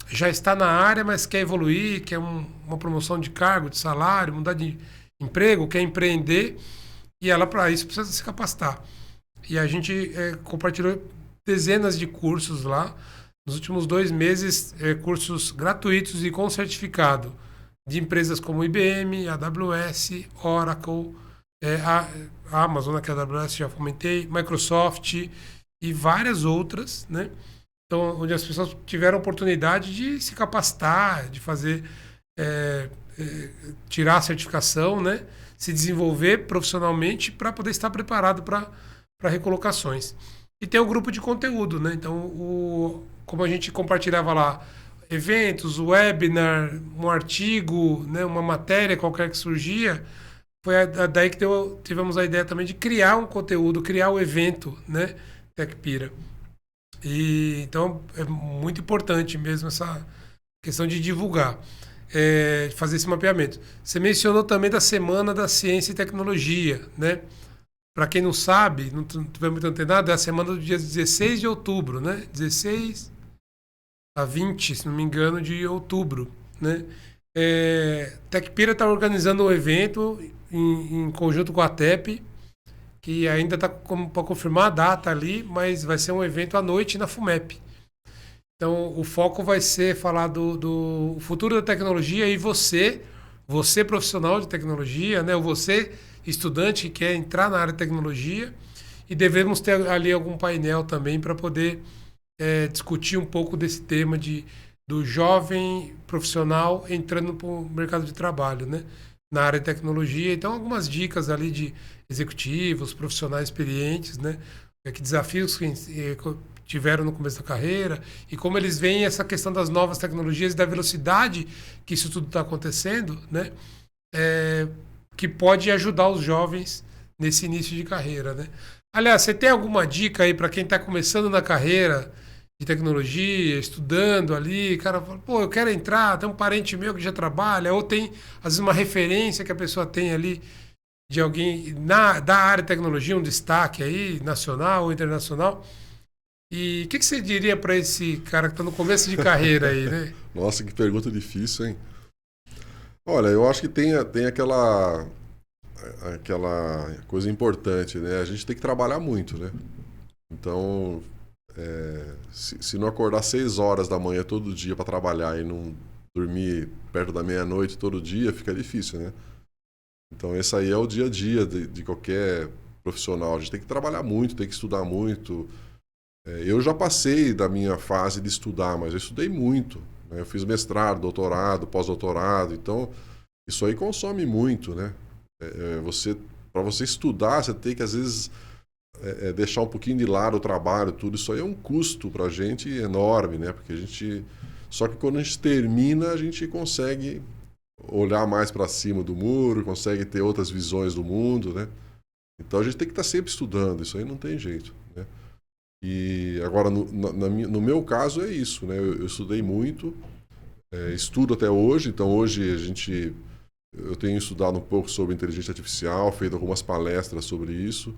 já está na área, mas quer evoluir, quer uma promoção de cargo, de salário, mudar de emprego, quer empreender, e ela, para isso, precisa se capacitar. E a gente compartilhou dezenas de cursos lá. Nos últimos 2 meses, cursos gratuitos e com certificado de empresas como IBM, AWS, Oracle, a Amazon, que é a AWS já comentei, Microsoft e várias outras, né? Então, onde as pessoas tiveram oportunidade de se capacitar, de fazer, tirar a certificação, né? Se desenvolver profissionalmente para poder estar preparado para recolocações. E tem o grupo de conteúdo, né? Então, como a gente compartilhava lá, eventos, webinar, um artigo, né? Uma matéria qualquer que surgia, foi daí que tivemos a ideia também de criar um conteúdo, criar o evento, né? Tecpira. E, então, é muito importante mesmo essa questão de divulgar, fazer esse mapeamento. Você mencionou também da Semana da Ciência e Tecnologia, né? Para quem não sabe, não tiver muito antenado, é a semana do dia 16 de outubro, né? 16 a 20, se não me engano, de outubro, né? Tecpira está organizando um evento em conjunto com a TEP, que ainda está para confirmar a data ali, mas vai ser um evento à noite na FUMEP. Então, o foco vai ser falar do futuro da tecnologia e você profissional de tecnologia, né? Ou você estudante que quer entrar na área de tecnologia, e devemos ter ali algum painel também para poder discutir um pouco desse tema do jovem profissional entrando para o mercado de trabalho, né? Na área de tecnologia. Então, algumas dicas ali de executivos, profissionais experientes, né? Que desafios que tiveram no começo da carreira e como eles veem essa questão das novas tecnologias e da velocidade que isso tudo está acontecendo, né? Que pode ajudar os jovens nesse início de carreira, né? Aliás, você tem alguma dica aí para quem está começando na carreira de tecnologia, estudando ali, cara fala, pô, eu quero entrar, tem um parente meu que já trabalha, ou tem, às vezes, uma referência que a pessoa tem ali de alguém da área de tecnologia, um destaque aí, nacional ou internacional. E o que você diria para esse cara que está no começo de carreira aí, né? Nossa, que pergunta difícil, hein? Olha, eu acho que tem aquela coisa importante, né? A gente tem que trabalhar muito, né? Então, se não acordar 6 horas da manhã todo dia para trabalhar e não dormir perto da meia-noite todo dia, fica difícil, né? Então, esse aí é o dia a dia de qualquer profissional. A gente tem que trabalhar muito, tem que estudar muito. Eu já passei da minha fase de estudar, mas eu estudei muito, né? Eu fiz mestrado, doutorado, pós-doutorado. Então, isso aí consome muito, né? Para você estudar, você tem que, às vezes, deixar um pouquinho de lado o trabalho, tudo. Isso aí é um custo para a gente enorme, né? Porque só que quando a gente termina, a gente consegue olhar mais para cima do muro, consegue ter outras visões do mundo, né? Então a gente tem que estar sempre estudando, isso aí não tem jeito, né? E agora, no meu caso, é isso, né? Eu estudei muito, estudo até hoje, então hoje eu tenho estudado um pouco sobre inteligência artificial, feito algumas palestras sobre isso.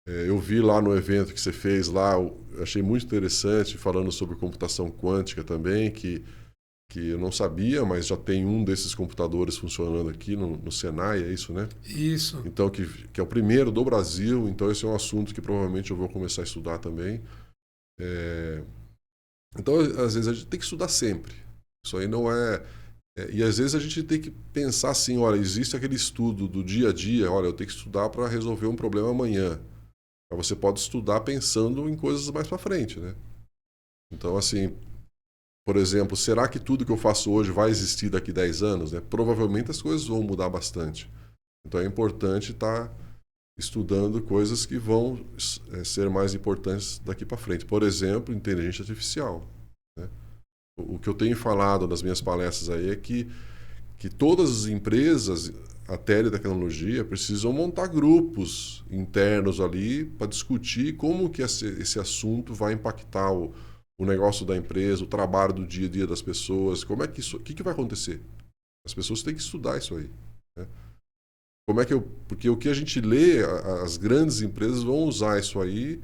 Eu vi lá no evento que você fez lá, eu achei muito interessante, falando sobre computação quântica também, que eu não sabia, mas já tem um desses computadores funcionando aqui no Senai, é isso, né? Isso. Então, que é o primeiro do Brasil, então esse é um assunto que provavelmente eu vou começar a estudar também. Então, às vezes, a gente tem que estudar sempre. Isso aí não é... E às vezes a gente tem que pensar assim, olha, existe aquele estudo do dia a dia, olha, eu tenho que estudar para resolver um problema amanhã. Mas você pode estudar pensando em coisas mais para frente, né? Então, assim, por exemplo, será que tudo que eu faço hoje vai existir daqui 10 anos? Né? Provavelmente as coisas vão mudar bastante. Então é importante estar estudando coisas que vão ser mais importantes daqui para frente. Por exemplo, inteligência artificial. Né? O que eu tenho falado nas minhas palestras aí é que todas as empresas, até de tecnologia, precisam montar grupos internos ali para discutir como que esse assunto vai impactar o negócio da empresa, o trabalho do dia a dia das pessoas, como é que isso, o que vai acontecer? As pessoas têm que estudar isso aí. Né? Como é que porque o que a gente lê, as grandes empresas vão usar isso aí,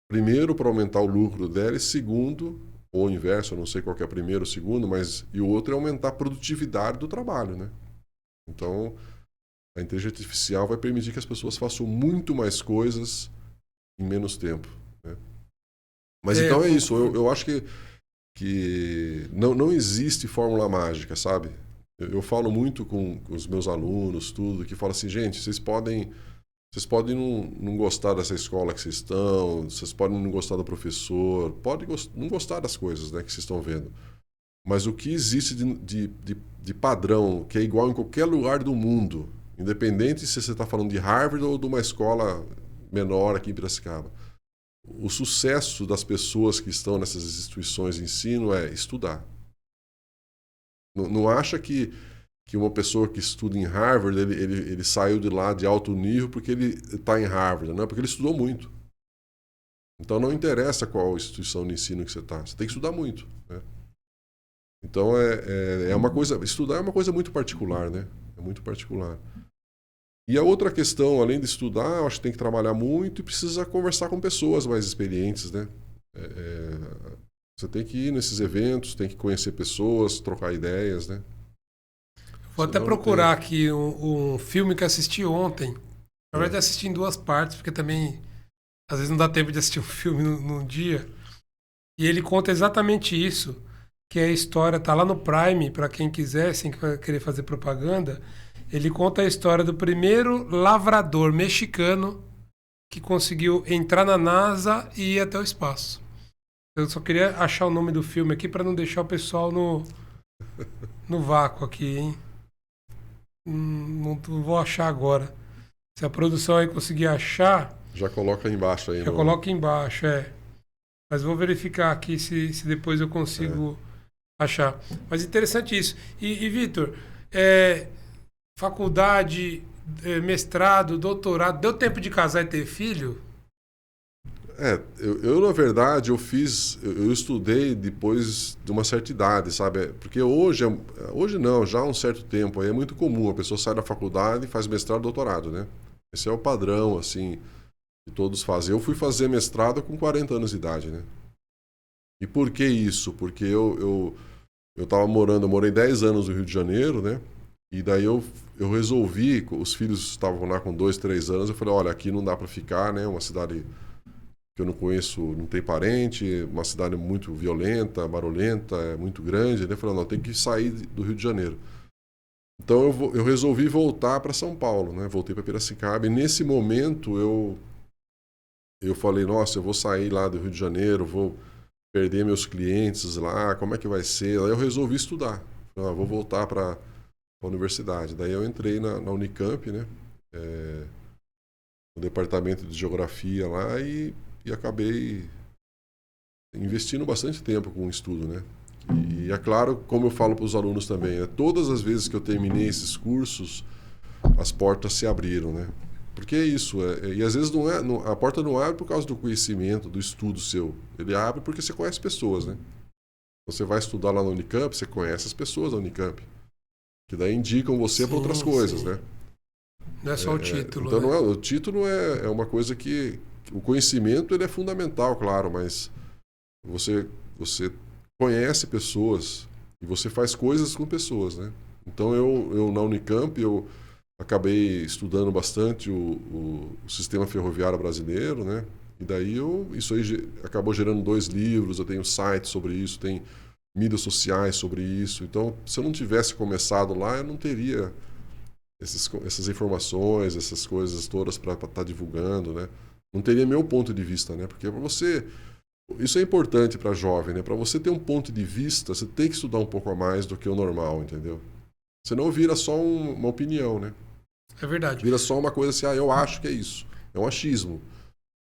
primeiro para aumentar o lucro dela e segundo, ou o inverso, eu não sei qual que é primeiro ou segundo, mas e o outro é aumentar a produtividade do trabalho, né? Então, a inteligência artificial vai permitir que as pessoas façam muito mais coisas em menos tempo, né? Mas então é isso, eu acho que não existe fórmula mágica, sabe? Eu falo muito com os meus alunos, tudo, que falo assim, gente, vocês podem não gostar dessa escola que vocês estão, vocês podem não gostar do professor, podem não gostar das coisas, né, que vocês estão vendo. Mas o que existe de padrão, que é igual em qualquer lugar do mundo, independente se você está falando de Harvard ou de uma escola menor aqui em Piracicaba, o sucesso das pessoas que estão nessas instituições de ensino é estudar. Não acha que uma pessoa que estuda em Harvard, ele saiu de lá de alto nível porque ele está em Harvard, não é porque ele estudou muito. Então não interessa qual instituição de ensino que você está, você tem que estudar muito. Né? Então é uma coisa, estudar é uma coisa muito particular, né? É muito particular. E a outra questão, além de estudar, eu acho que tem que trabalhar muito e precisa conversar com pessoas mais experientes, né? Você tem que ir nesses eventos, tem que conhecer pessoas, trocar ideias, né? Vou até procurar aqui um filme que assisti ontem. Na verdade, assisti em duas partes, porque também às vezes não dá tempo de assistir um filme num dia. E ele conta exatamente isso, que é a história, tá lá no Prime, para quem quiser, sem querer fazer propaganda. Ele conta a história do primeiro lavrador mexicano que conseguiu entrar na NASA e ir até o espaço. Eu só queria achar o nome do filme aqui para não deixar o pessoal no vácuo aqui, hein? Não vou achar agora. Se a produção aí conseguir achar... Já coloca aí embaixo aí. Já coloca embaixo, Mas vou verificar aqui se depois eu consigo achar. Mas interessante isso. E Vitor, faculdade, mestrado, doutorado, deu tempo de casar e ter filho? Eu na verdade, eu estudei depois de uma certa idade, sabe? Porque hoje não, já há um certo tempo, aí é muito comum, a pessoa sai da faculdade e faz mestrado, doutorado, né? Esse é o padrão, assim, que todos fazem. Eu fui fazer mestrado com 40 anos de idade, né? E por que isso? Porque eu morei 10 anos no Rio de Janeiro, né? E daí eu resolvi, os filhos estavam lá com 2, 3 anos, eu falei, olha, aqui não dá para ficar, né? Uma cidade que eu não conheço, não tem parente, uma cidade muito violenta, barulhenta, muito grande, né? Eu falei, não, tem que sair do Rio de Janeiro. Então eu resolvi voltar para São Paulo, né? Voltei para Piracicaba e nesse momento eu falei, nossa, eu vou sair lá do Rio de Janeiro, vou perder meus clientes lá, como é que vai ser? Aí eu resolvi estudar. Falei, vou voltar para a universidade. Daí eu entrei na Unicamp, né? No departamento de geografia lá e acabei investindo bastante tempo com o estudo, né? E é claro, como eu falo para os alunos também, todas as vezes que eu terminei esses cursos, as portas se abriram, né? Porque é isso, e às vezes a porta não abre por causa do conhecimento, do estudo seu. Ele abre porque você conhece pessoas, né? Você vai estudar lá na Unicamp, você conhece as pessoas da Unicamp, que daí indicam você para outras coisas, né? Não é só o título. Então, né? o título é uma coisa que... O conhecimento ele é fundamental, claro, mas você conhece pessoas e você faz coisas com pessoas, né? Então, eu na Unicamp, eu acabei estudando bastante o sistema ferroviário brasileiro, né? E daí isso aí acabou gerando 2 livros, eu tenho site sobre isso, tem mídias sociais sobre isso. Então, se eu não tivesse começado lá, eu não teria essas informações, essas coisas todas para estar divulgando, né? Não teria meu ponto de vista, né? Porque para você... Isso é importante para jovem, né? Para você ter um ponto de vista, você tem que estudar um pouco a mais do que o normal, entendeu? Senão vira só uma opinião, né? É verdade. Vira só uma coisa assim, eu acho que é isso. É um achismo.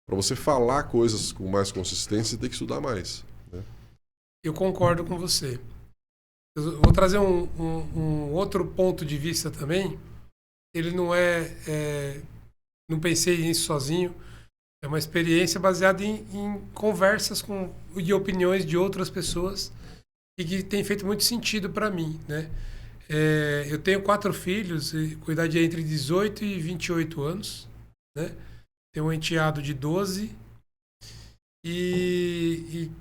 Para você falar coisas com mais consistência, você tem que estudar mais. Né? Eu concordo com você. Eu vou trazer um outro ponto de vista também. Ele não não pensei nisso sozinho. É uma experiência baseada em conversas e opiniões de outras pessoas e que tem feito muito sentido para mim, né? Eu tenho 4 filhos, com idade entre 18 e 28 anos, né? Tenho um enteado de 12 e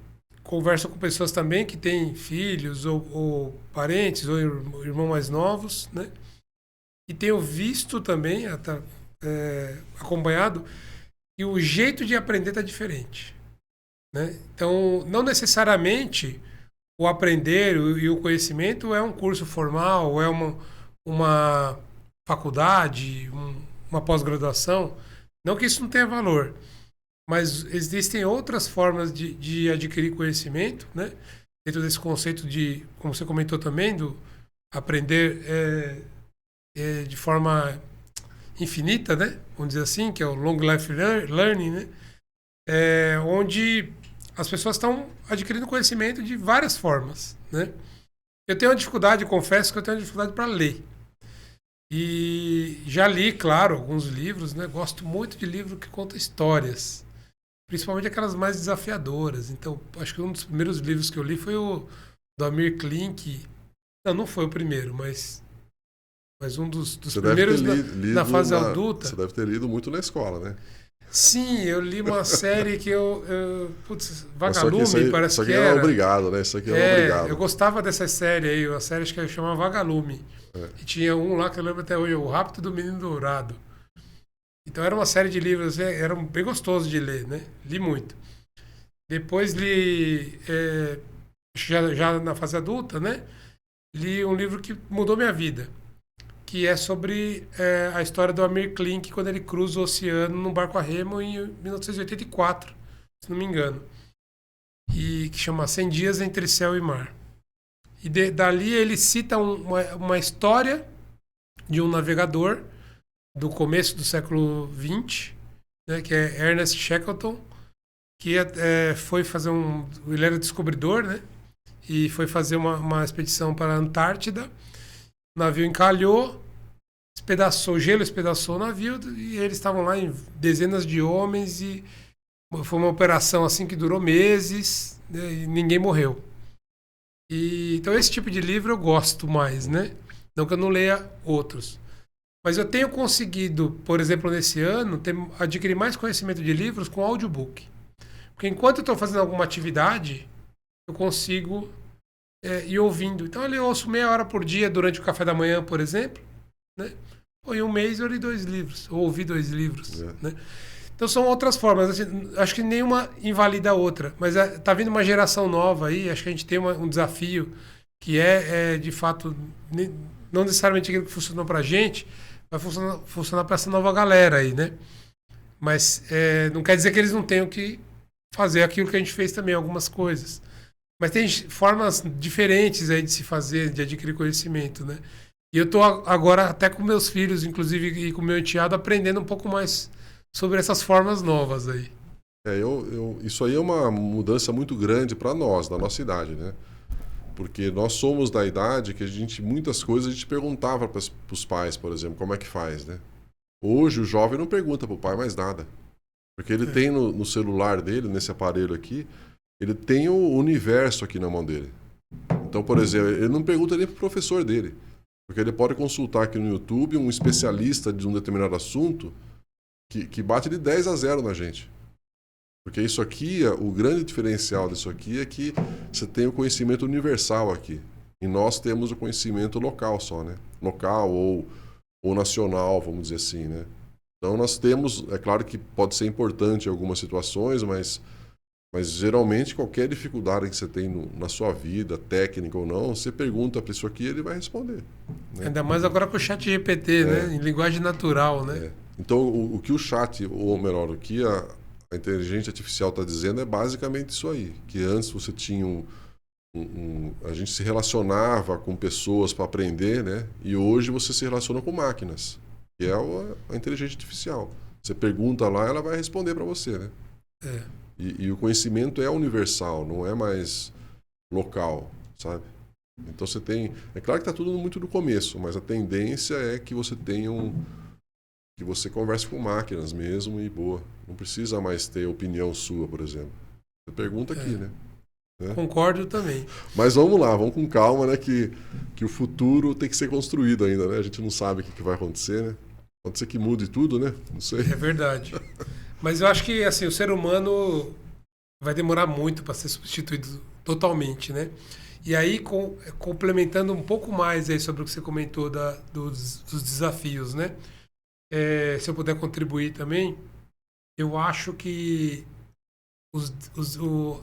converso com pessoas também que têm filhos ou parentes ou irmãos mais novos, né? E tenho visto também, acompanhado, que o jeito de aprender está diferente, né? Então, não necessariamente o aprender e o conhecimento é um curso formal, é uma faculdade, uma pós-graduação. Não que isso não tenha valor, mas existem outras formas de adquirir conhecimento, né? Dentro desse conceito de, como você comentou também, do aprender de forma infinita, né? Vamos dizer assim, que é o long life learning, né? Onde as pessoas estão adquirindo conhecimento de várias formas, né? Eu tenho uma dificuldade, confesso que eu tenho uma dificuldade para ler. E já li, claro, alguns livros, né? Gosto muito de livro que conta histórias, principalmente aquelas mais desafiadoras. Então, acho que um dos primeiros livros que eu li foi o do Amir Klink. Não foi o primeiro, mas um dos primeiros na fase adulta. Você deve ter lido muito na escola, né? Sim, eu li uma série que putz, Vagalume, parece isso aqui que era. era. Obrigado, né? Isso aqui era obrigado. Eu gostava dessa série aí, a série acho que chama Vagalume. E tinha um lá que eu lembro até hoje, O Rapto do Menino Dourado. Então era uma série de livros, era bem gostoso de ler, né? Li muito. Depois li, já na fase adulta, né? Li um livro que mudou minha vida, que é sobre a história do Amir Klink quando ele cruza o oceano num barco a remo em 1984, se não me engano. E que chama 100 Dias Entre Céu e Mar. E dali ele cita uma história de um navegador do começo do século XX, né, que é Ernest Shackleton, que foi fazer ele era descobridor, né? E foi fazer uma expedição para a Antártida. O navio encalhou, o gelo espedaçou o navio e eles estavam lá em dezenas de homens e foi uma operação assim que durou meses, né, e ninguém morreu. Então esse tipo de livro eu gosto mais, né? Não que eu não leia outros. Mas eu tenho conseguido, por exemplo, nesse ano, adquirir mais conhecimento de livros com audiobook. Porque enquanto eu estou fazendo alguma atividade, eu consigo ir ouvindo. Então eu ouço meia hora por dia durante o café da manhã, por exemplo, né? Em um mês eu li 2 livros, ou ouvi 2 livros, né? Então são outras formas. Assim, acho que nenhuma invalida a outra, mas tá vindo uma geração nova aí, acho que a gente tem um desafio que de fato, não necessariamente aquilo que funcionou pra gente, vai funcionar para essa nova galera aí, né? Mas não quer dizer que eles não tenham que fazer aquilo que a gente fez também, algumas coisas. Mas tem formas diferentes aí de se fazer, de adquirir conhecimento, né? E eu estou agora, até com meus filhos, inclusive, e com meu enteado, aprendendo um pouco mais sobre essas formas novas aí. Isso aí é uma mudança muito grande para nós, na nossa idade, né? Porque nós somos da idade que muitas coisas a gente perguntava para os pais, por exemplo, como é que faz, né? Hoje o jovem não pergunta para o pai mais nada. Porque ele tem no celular dele, nesse aparelho aqui, ele tem o universo aqui na mão dele. Então, por exemplo, ele não pergunta nem para o professor dele. Porque ele pode consultar aqui no YouTube um especialista de um determinado assunto que bate de 10-0 na gente. Porque isso aqui, o grande diferencial disso aqui é que você tem o conhecimento universal aqui. E nós temos o conhecimento local só, né? Local ou nacional, vamos dizer assim, né? Então nós temos, é claro que pode ser importante em algumas situações, mas geralmente qualquer dificuldade que você tem na sua vida, técnica ou não, você pergunta para isso aqui e ele vai responder. Né? Ainda mais agora com o chat GPT, né? Em linguagem natural, né? Então o que o chat, ou melhor, o que a inteligência artificial está dizendo é basicamente isso aí, que antes você tinha a gente se relacionava com pessoas para aprender, né? E hoje você se relaciona com máquinas, que é a inteligência artificial. Você pergunta lá, ela vai responder para você, né? E o conhecimento é universal, não é mais local, sabe? Então você tem... É claro que está tudo muito no começo, mas a tendência é que você tenha que você converse com máquinas mesmo e boa. Não precisa mais ter opinião sua, por exemplo. Você pergunta aqui, né? Concordo também. Mas vamos lá, vamos com calma, né? Que o futuro tem que ser construído ainda, né? A gente não sabe o que vai acontecer, né? Pode ser que mude tudo, né? Não sei. É verdade. Mas eu acho que assim, o ser humano vai demorar muito para ser substituído totalmente, né? E aí, complementando um pouco mais aí sobre o que você comentou dos desafios, né? Se eu puder contribuir também, eu acho que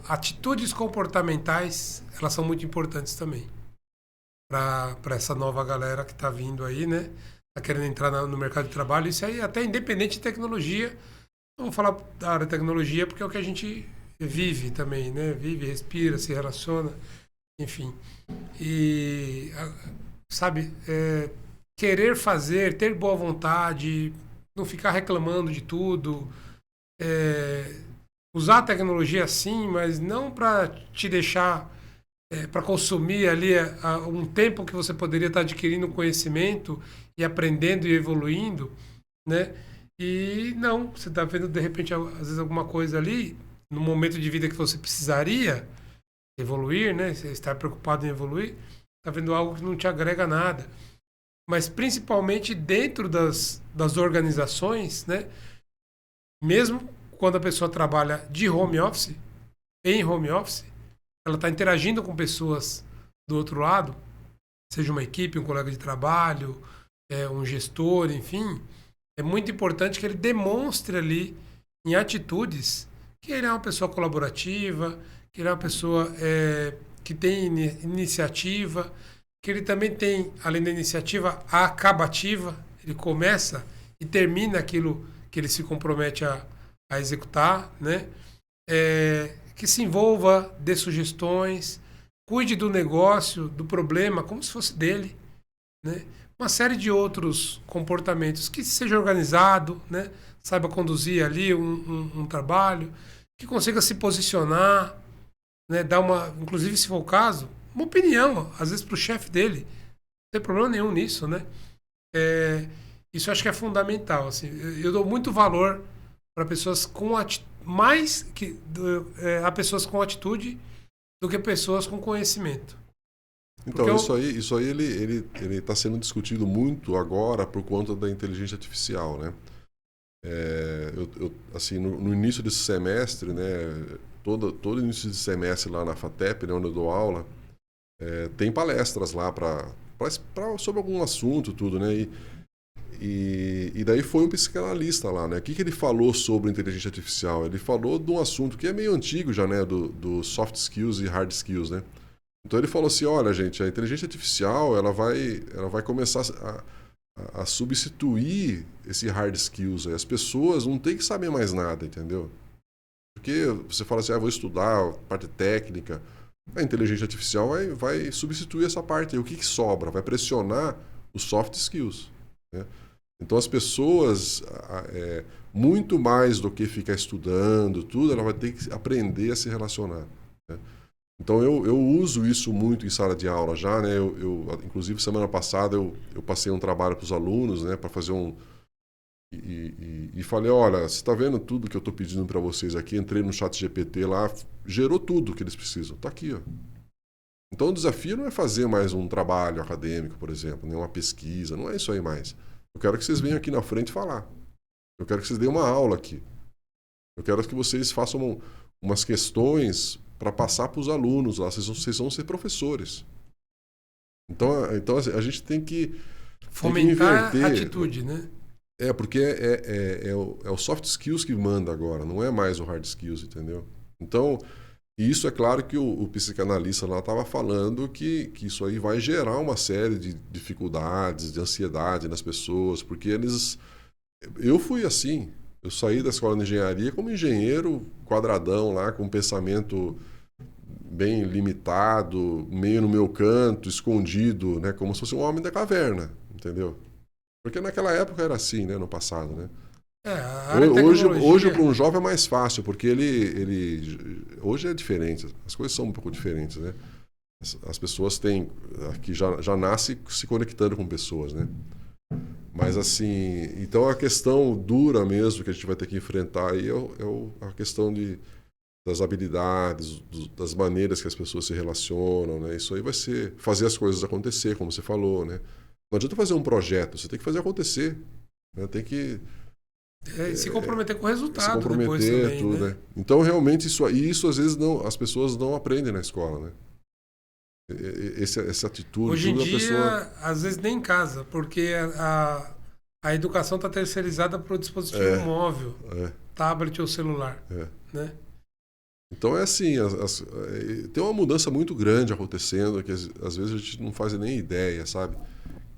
atitudes comportamentais, elas são muito importantes também para essa nova galera que está vindo aí, né? Está querendo entrar no mercado de trabalho. Isso aí até independente de tecnologia. Vamos falar da área de tecnologia porque é o que a gente vive também, né? Vive, respira, se relaciona, enfim. E, sabe, querer fazer, ter boa vontade, não ficar reclamando de tudo, usar a tecnologia sim, mas não para te deixar, para consumir ali um tempo que você poderia estar adquirindo conhecimento e aprendendo e evoluindo, né? E não, você está vendo de repente às vezes alguma coisa ali, no momento de vida que você precisaria evoluir, né? Você está preocupado em evoluir, está vendo algo que não te agrega nada. Mas principalmente dentro das organizações, né? Mesmo quando a pessoa trabalha de home office, em home office, ela está interagindo com pessoas do outro lado, seja uma equipe, um colega de trabalho, um gestor, enfim, é muito importante que ele demonstre ali em atitudes que ele é uma pessoa colaborativa, que ele é uma pessoa que tem iniciativa, que ele também tem, além da iniciativa, a acabativa. Ele começa e termina aquilo que ele se compromete a executar, né? Que se envolva, dê sugestões, cuide do negócio, do problema, como se fosse dele, né? Uma série de outros comportamentos, que seja organizado, né? Saiba conduzir ali um trabalho, que consiga se posicionar, né? Dar inclusive se for o caso, uma opinião, às vezes para o chefe dele. Não tem problema nenhum nisso, né? Isso eu acho que é fundamental. Assim. Eu dou muito valor para pessoas com mais que a pessoas com atitude do que pessoas com conhecimento. Então, isso aí ele está sendo discutido muito agora por conta da inteligência artificial, né? Assim, no início desse semestre, né? Todo início de semestre lá na FATEP, né, onde eu dou aula, tem palestras lá sobre algum assunto, tudo, né? E daí foi um psicanalista lá, né? O que ele falou sobre inteligência artificial? Ele falou de um assunto que é meio antigo já, né? Do soft skills e hard skills, né? Então ele falou assim, olha, gente, a inteligência artificial ela vai começar a substituir esse hard skills. As pessoas não têm que saber mais nada, entendeu? Porque você fala assim, vou estudar a parte técnica. A inteligência artificial vai substituir essa parte. E o que sobra? Vai pressionar os soft skills, né? Então as pessoas, muito mais do que ficar estudando, tudo, ela vai ter que aprender a se relacionar, né? Então eu uso isso muito em sala de aula já, né? Inclusive semana passada eu passei um trabalho para os alunos, né? Para fazer um e falei, olha, você está vendo tudo que eu estou pedindo para vocês aqui? Entrei no ChatGPT lá, gerou tudo que eles precisam. Está aqui, ó. Então o desafio não é fazer mais um trabalho acadêmico, por exemplo, nem uma pesquisa, não é isso aí mais. Eu quero que vocês venham aqui na frente falar. Eu quero que vocês deem uma aula aqui. Eu quero que vocês façam umas questões para passar para os alunos lá. Vocês vão ser professores. Então a gente tem que fomentar a atitude, né? Porque é o soft skills que manda agora, não é mais o hard skills, entendeu? Então, isso é claro que o psicanalista lá estava falando que isso aí vai gerar uma série de dificuldades, de ansiedade nas pessoas, porque eu fui assim. Eu saí da escola de engenharia como engenheiro quadradão lá, com um pensamento bem limitado, meio no meu canto, escondido, né? Como se fosse um homem da caverna, entendeu? Porque naquela época era assim, né? No passado, né? Hoje para um jovem é mais fácil, porque hoje é diferente, as coisas são um pouco diferentes, né? As pessoas que já nascem se conectando com pessoas, né? Mas assim, então a questão dura mesmo que a gente vai ter que enfrentar aí a questão das habilidades, das maneiras que as pessoas se relacionam, né? Isso aí vai ser fazer as coisas acontecer, como você falou, né? Não adianta fazer um projeto, você tem que fazer acontecer, né? Tem que se comprometer com o resultado, se comprometer, depois também, tudo, né? Então realmente isso às vezes as pessoas não aprendem na escola, né? Essa atitude. Hoje em dia, às vezes nem em casa, porque a educação está terceirizada para o dispositivo móvel, tablet ou celular, né? Então é assim, tem uma mudança muito grande acontecendo, que às vezes a gente não faz nem ideia, sabe?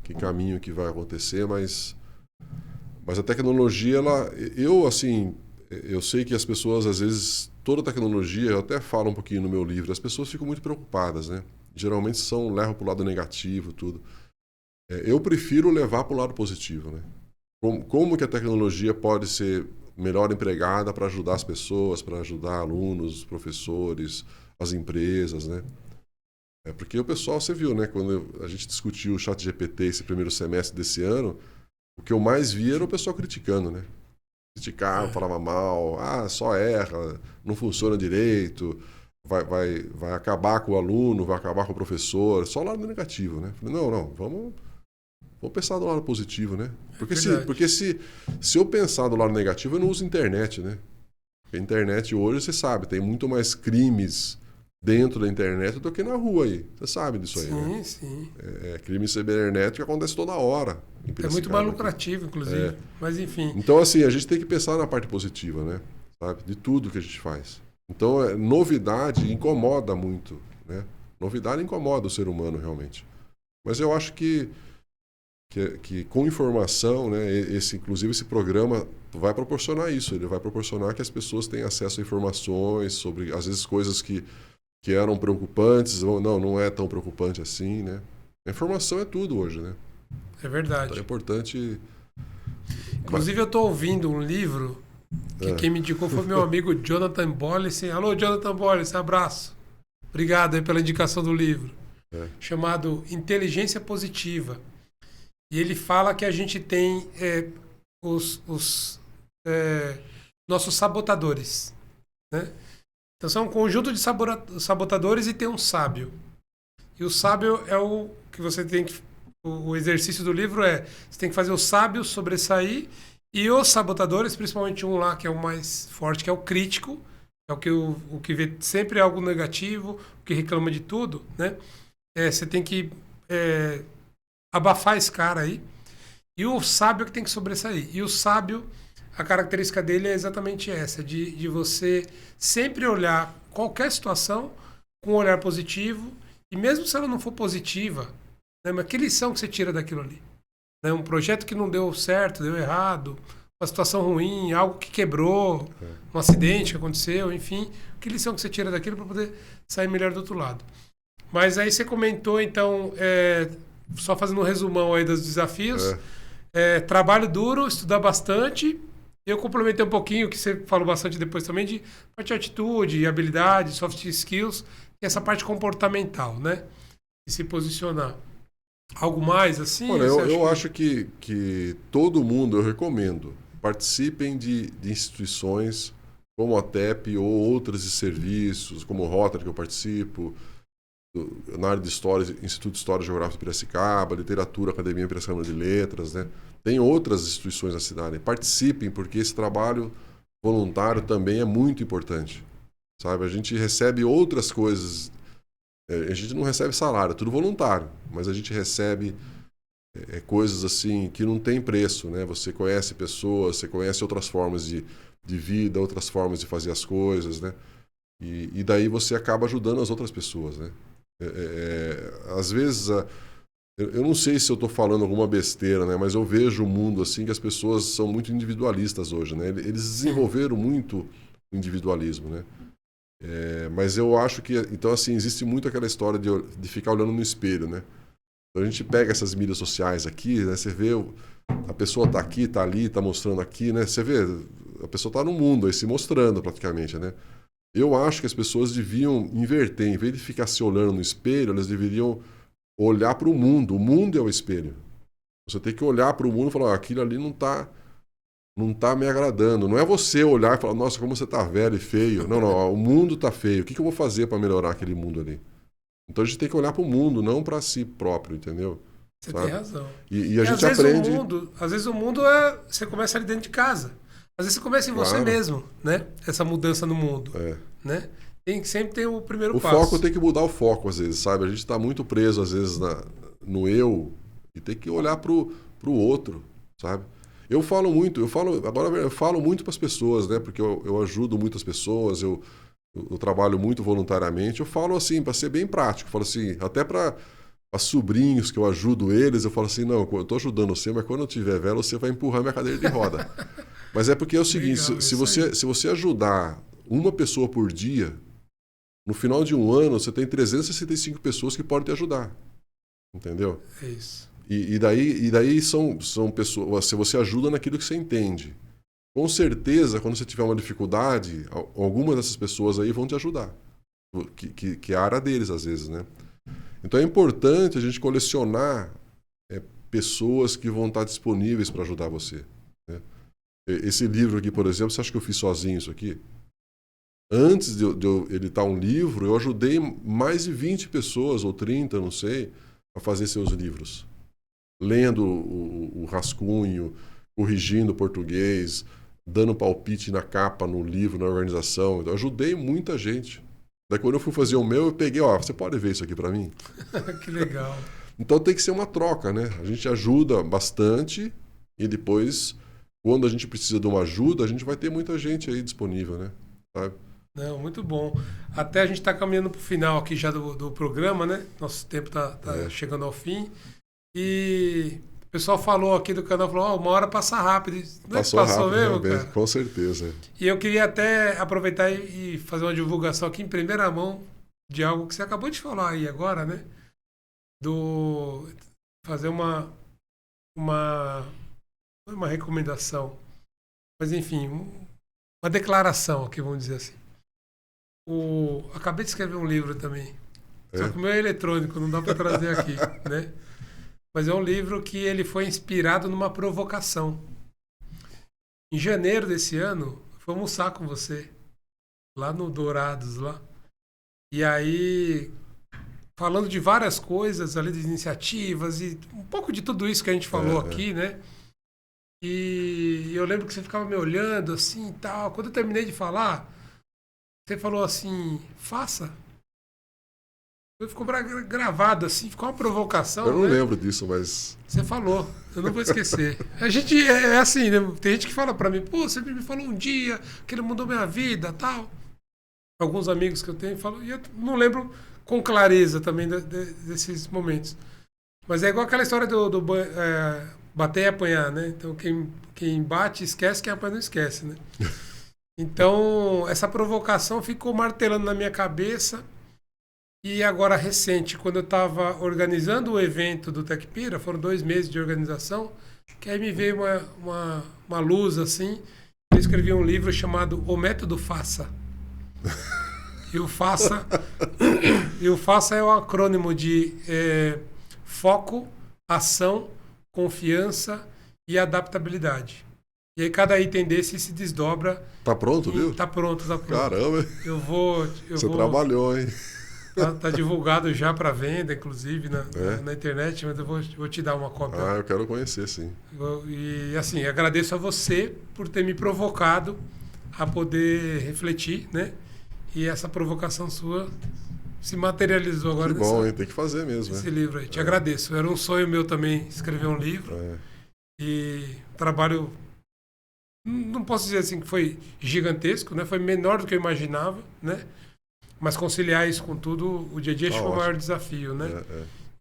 Que caminho que vai acontecer, mas a tecnologia, eu sei que as pessoas, às vezes, toda a tecnologia, eu até falo um pouquinho no meu livro, as pessoas ficam muito preocupadas, né? Geralmente levam para o lado negativo, tudo. Eu prefiro levar para o lado positivo, né? Como que a tecnologia pode ser melhor empregada para ajudar as pessoas, para ajudar alunos, professores, as empresas, né? Porque o pessoal, você viu, né? Quando a gente discutiu o ChatGPT esse primeiro semestre desse ano, o que eu mais via era o pessoal criticando, né? Criticava, falava mal, só erra, não funciona direito, vai acabar com o aluno, vai acabar com o professor, só o lado negativo, né? Falei, não, vamos pensar do lado positivo, né? Porque se eu pensar do lado negativo, eu não uso internet, né? Porque a internet hoje, você sabe, tem muito mais crimes dentro da internet do que na rua aí. Você sabe disso aí, né? Sim. Crime cibernético acontece toda hora. É muito mais lucrativo, inclusive. Mas enfim. Então, assim, a gente tem que pensar na parte positiva, né? Sabe? De tudo que a gente faz. Então, novidade incomoda muito, né? Novidade incomoda o ser humano, realmente. Mas eu acho que com informação, né? Inclusive esse programa vai proporcionar isso. Ele vai proporcionar que as pessoas tenham acesso a informações sobre, às vezes, coisas que eram preocupantes, não é tão preocupante assim, né? A informação é tudo hoje, né? É verdade. Então é importante... Inclusive eu estou ouvindo um livro que quem me indicou foi meu amigo Jonathan Bollesen. Alô, Jonathan Bollesen, abraço. Obrigado aí pela indicação do livro. Chamado Inteligência Positiva. E ele fala que a gente tem nossos sabotadores, né? Então são um conjunto de sabotadores e tem um sábio. E o sábio é o que você tem que... O exercício do livro você tem que fazer o sábio sobressair e os sabotadores, principalmente um lá que é o mais forte, que é o crítico, é o que vê sempre algo negativo, o que reclama de tudo, né? Você tem que abafar esse cara aí. E o sábio que tem que sobressair. E o sábio, a característica dele é exatamente essa, de você sempre olhar qualquer situação com um olhar positivo, e mesmo se ela não for positiva, né, mas que lição que você tira daquilo ali? Né, um projeto que não deu certo, deu errado, uma situação ruim, algo que quebrou, um acidente que aconteceu, enfim, que lição que você tira daquilo para poder sair melhor do outro lado? Mas aí você comentou, então, só fazendo um resumão aí dos desafios, trabalho duro, estudar bastante. Eu complementei um pouquinho, que você falou bastante depois também, de parte de atitude, habilidade, soft skills. e essa parte comportamental, né? E se posicionar. Algo mais assim? Olha, eu acho que todo mundo, eu recomendo, participem de instituições como a TEP ou outras de serviços, como o Rotary, que eu participo, na área de História, Instituto de História e Geografia de Piracicaba, Literatura, Academia Piracicaba de Letras, né? Tem outras instituições na cidade. Participem, porque esse trabalho voluntário também é muito importante, sabe? A gente recebe outras coisas, a gente não recebe salário, é tudo voluntário, mas a gente recebe coisas assim que não tem preço, né? Você conhece pessoas, você conhece outras formas de vida, outras formas de fazer as coisas, né? E daí você acaba ajudando as outras pessoas, né? Às vezes, eu não sei se eu estou falando alguma besteira, né? Mas eu vejo o mundo assim que as pessoas são muito individualistas hoje, né? Eles desenvolveram muito o individualismo, né? Mas eu acho que, então assim, existe muito aquela história de ficar olhando no espelho, né? Então a gente pega essas mídias sociais aqui, né? Você vê a pessoa tá aqui, tá ali, tá mostrando aqui, né? Você vê, a pessoa tá no mundo aí se mostrando praticamente, né? Eu acho que as pessoas deviam inverter, em vez de ficar se olhando no espelho, elas deveriam olhar para o mundo. O mundo é o espelho. Você tem que olhar para o mundo e falar, aquilo ali não tá me agradando. Não é você olhar e falar, nossa, como você tá velho e feio. Não, o mundo tá feio. O que eu vou fazer para melhorar aquele mundo ali? Então a gente tem que olhar para o mundo, não para si próprio, entendeu? Você tem razão. E a gente aprende... Às vezes o mundo você começa ali dentro de casa. Às vezes você começa em você mesmo, né? Essa mudança no mundo, né? Sempre tem o primeiro passo. O foco tem que mudar o foco, às vezes, sabe? A gente está muito preso, às vezes, no eu e tem que olhar pro outro, sabe? Eu falo muito para as pessoas, né? Porque eu ajudo muitas pessoas, eu trabalho muito voluntariamente. Eu falo assim, para ser bem prático, eu falo assim, até para sobrinhos que eu ajudo eles, eu falo assim, não, eu estou ajudando você, mas quando eu tiver velho, você vai empurrar minha cadeira de roda. Mas é porque é o seguinte, legal, se você ajudar uma pessoa por dia, no final de um ano, você tem 365 pessoas que podem te ajudar. Entendeu? É isso. E daí são pessoas, se você ajuda naquilo que você entende. Com certeza, quando você tiver uma dificuldade, algumas dessas pessoas aí vão te ajudar. Que é a área deles, às vezes, né? Então é importante a gente colecionar pessoas que vão estar disponíveis para ajudar você. Né? Esse livro aqui, por exemplo, você acha que eu fiz sozinho isso aqui? Antes de eu editar um livro, eu ajudei mais de 20 pessoas, ou 30, não sei, a fazer seus livros. Lendo o rascunho, corrigindo o português, dando palpite na capa, no livro, na organização. Então, eu ajudei muita gente. Daí quando eu fui fazer o meu, eu peguei, você pode ver isso aqui para mim? Que legal. Então tem que ser uma troca, né? A gente ajuda bastante e depois, quando a gente precisa de uma ajuda, a gente vai ter muita gente aí disponível, né? Sabe? Não, muito bom. Até a gente está caminhando para o final aqui já do programa, né? Nosso tempo está chegando ao fim. E o pessoal falou aqui do canal, falou, uma hora passa rápido. Passou rápido, mesmo, cara? Com certeza. E eu queria até aproveitar e fazer uma divulgação aqui em primeira mão de algo que você acabou de falar aí agora, né? Fazer uma recomendação. Mas enfim, uma declaração aqui, vamos dizer assim. Acabei de escrever um livro também. Só que o meu é eletrônico, não dá para trazer aqui, né? Mas é um livro que ele foi inspirado numa provocação. Em janeiro desse ano, fui almoçar com você, lá no Dourados, lá. E aí, falando de várias coisas ali, de iniciativas e um pouco de tudo isso que a gente falou aqui, né? E eu lembro que você ficava me olhando assim e tal. Quando eu terminei de falar, você falou assim, faça. Ficou gravado assim, ficou uma provocação. Eu não lembro disso, mas... Você falou, eu não vou esquecer. A gente é assim, né? Tem gente que fala pra mim, pô, você me falou um dia que ele mudou minha vida, tal. Alguns amigos que eu tenho falam, e eu não lembro com clareza também desses momentos. Mas é igual aquela história do bater e apanhar, né? Então quem bate esquece, quem apanha não esquece, né? Então essa provocação ficou martelando na minha cabeça. E agora, recente, quando eu estava organizando o evento do Tecpira, foram 2 meses de organização, que aí me veio uma luz assim, eu escrevi um livro chamado O Método Faça. E o FASA, e o FASA é o acrônimo de foco, ação, confiança e adaptabilidade. E aí cada item desse se desdobra. Tá pronto, viu? Tá pronto. Caramba! Você trabalhou, hein? Tá divulgado já para venda, inclusive, na internet, mas eu vou te dar uma cópia. Eu quero conhecer, sim. E assim, agradeço a você por ter me provocado a poder refletir, né? E essa provocação sua se materializou agora. Que bom, hein? Tem que fazer mesmo. Esse livro aí. Te agradeço. Era um sonho meu também escrever um livro. E trabalho, não posso dizer assim que foi gigantesco, né? Foi menor do que eu imaginava, né? Mas conciliar isso com tudo, o dia a dia foi o maior desafio, né?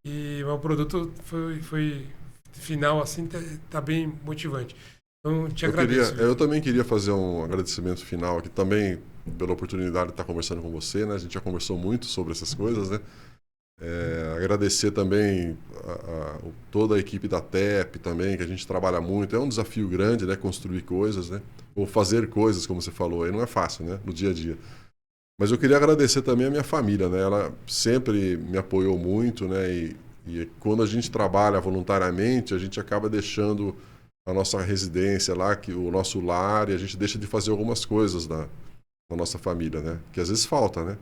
E o produto foi final assim, tá bem motivante. Então, te agradeço. Eu também queria fazer um agradecimento final aqui também pela oportunidade de estar conversando com você, né? A gente já conversou muito sobre essas coisas, né? Agradecer também toda a equipe da TEP também, que a gente trabalha muito. É um desafio grande, né? Construir coisas, né? Ou fazer coisas, como você falou, aí não é fácil, né? No dia a dia. Mas eu queria agradecer também a minha família, né? Ela sempre me apoiou muito, né? E quando a gente trabalha voluntariamente, a gente acaba deixando a nossa residência lá, o nosso lar, e a gente deixa de fazer algumas coisas na nossa família, né? Que às vezes falta, né?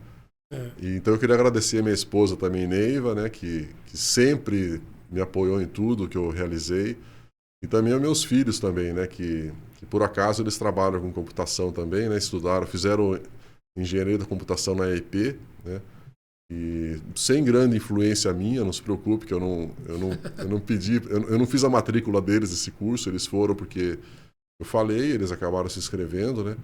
Então eu queria agradecer a minha esposa também, Neiva, né? Que sempre me apoiou em tudo que eu realizei. E também aos meus filhos também, né? Que por acaso eles trabalham com computação também, né? Estudaram, fizeram engenharia da computação na EIP, né? E sem grande influência minha, não se preocupe que eu não pedi, eu não fiz a matrícula deles esse curso, eles foram porque eu falei, eles acabaram se inscrevendo, né?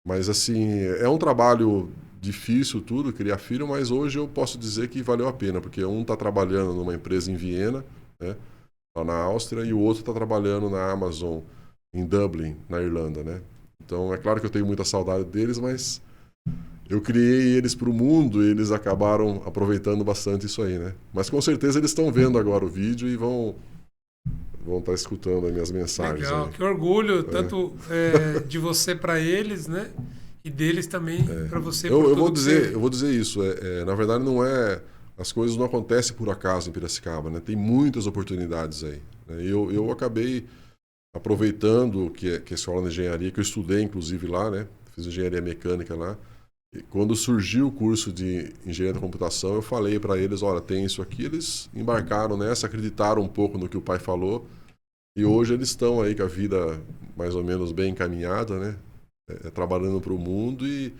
Mas assim, é um trabalho difícil tudo, criar filho, mas hoje eu posso dizer que valeu a pena, porque um está trabalhando numa empresa em Viena, né? Lá na Áustria, e o outro está trabalhando na Amazon em Dublin, na Irlanda, né? Então é claro que eu tenho muita saudade deles, mas eu criei eles para o mundo e eles acabaram aproveitando bastante isso aí, né? Mas com certeza eles estão vendo agora o vídeo e vão estar escutando as minhas mensagens. Legal, aí. Que orgulho, tanto de você para eles, né? E deles também para você. Eu vou dizer isso. Na verdade, não é. As coisas não acontecem por acaso em Piracicaba, né? Tem muitas oportunidades aí. Né? Eu acabei aproveitando que a escola de engenharia, que eu estudei inclusive lá, né? Fiz engenharia mecânica lá. E quando surgiu o curso de engenharia da computação, eu falei para eles, olha, tem isso aqui. Eles embarcaram nessa, acreditaram um pouco no que o pai falou. E hoje eles estão aí com a vida mais ou menos bem encaminhada, né? Trabalhando para o mundo e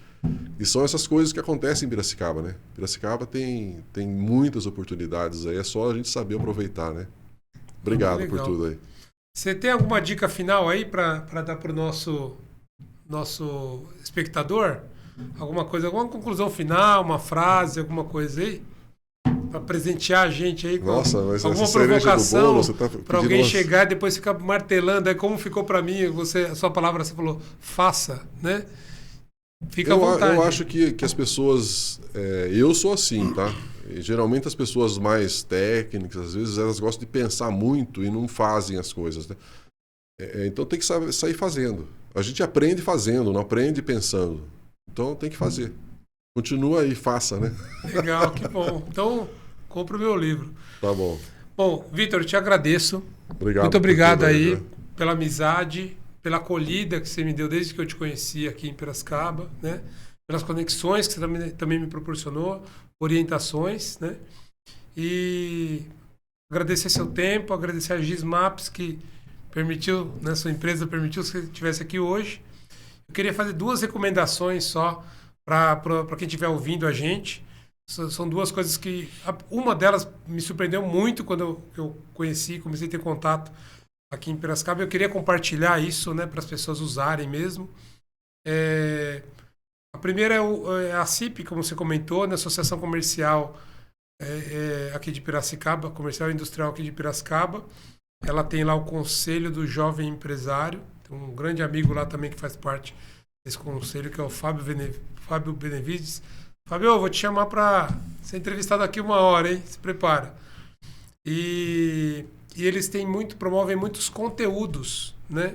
são essas coisas que acontecem em Piracicaba, né? Piracicaba tem muitas oportunidades aí, é só a gente saber aproveitar, né? Obrigado por tudo aí. Você tem alguma dica final aí para dar para o nosso espectador? Alguma coisa, alguma conclusão final, uma frase, alguma coisa aí? Para presentear a gente aí com alguma provocação para alguém chegar e depois ficar martelando. É como ficou para mim, a sua palavra, você falou, faça, né? Fica à vontade. Eu acho que as pessoas... eu sou assim, tá? E, geralmente as pessoas mais técnicas, às vezes elas gostam de pensar muito e não fazem as coisas, né? Então tem que sair fazendo. A gente aprende fazendo, não aprende pensando. Então tem que fazer. Continua aí, faça, né? Legal, que bom. Então, compra o meu livro. Tá bom. Bom, Vitor, te agradeço. Obrigado. Muito obrigado aí pela amizade, pela acolhida que você me deu desde que eu te conheci aqui em Piracicaba, né? Pelas conexões que você também me proporcionou, orientações, né? E agradecer seu tempo, agradecer a Gismaps que permitiu, né, sua empresa permitiu que você estivesse aqui hoje. Eu queria fazer 2 recomendações só para quem estiver ouvindo a gente. São 2 coisas que... Uma delas me surpreendeu muito quando eu conheci, comecei a ter contato aqui em Piracicaba. Eu queria compartilhar isso, né, para as pessoas usarem mesmo. A primeira é a CIP, como você comentou, na Associação Comercial aqui de Piracicaba, Comercial e Industrial aqui de Piracicaba. Ela tem lá o Conselho do Jovem Empresário. Tem um grande amigo lá também que faz parte desse conselho, que é o Fábio Benevides. Fábio, eu vou te chamar para ser entrevistado aqui 1 hora, hein? Se prepara. E eles promovem muitos conteúdos, né?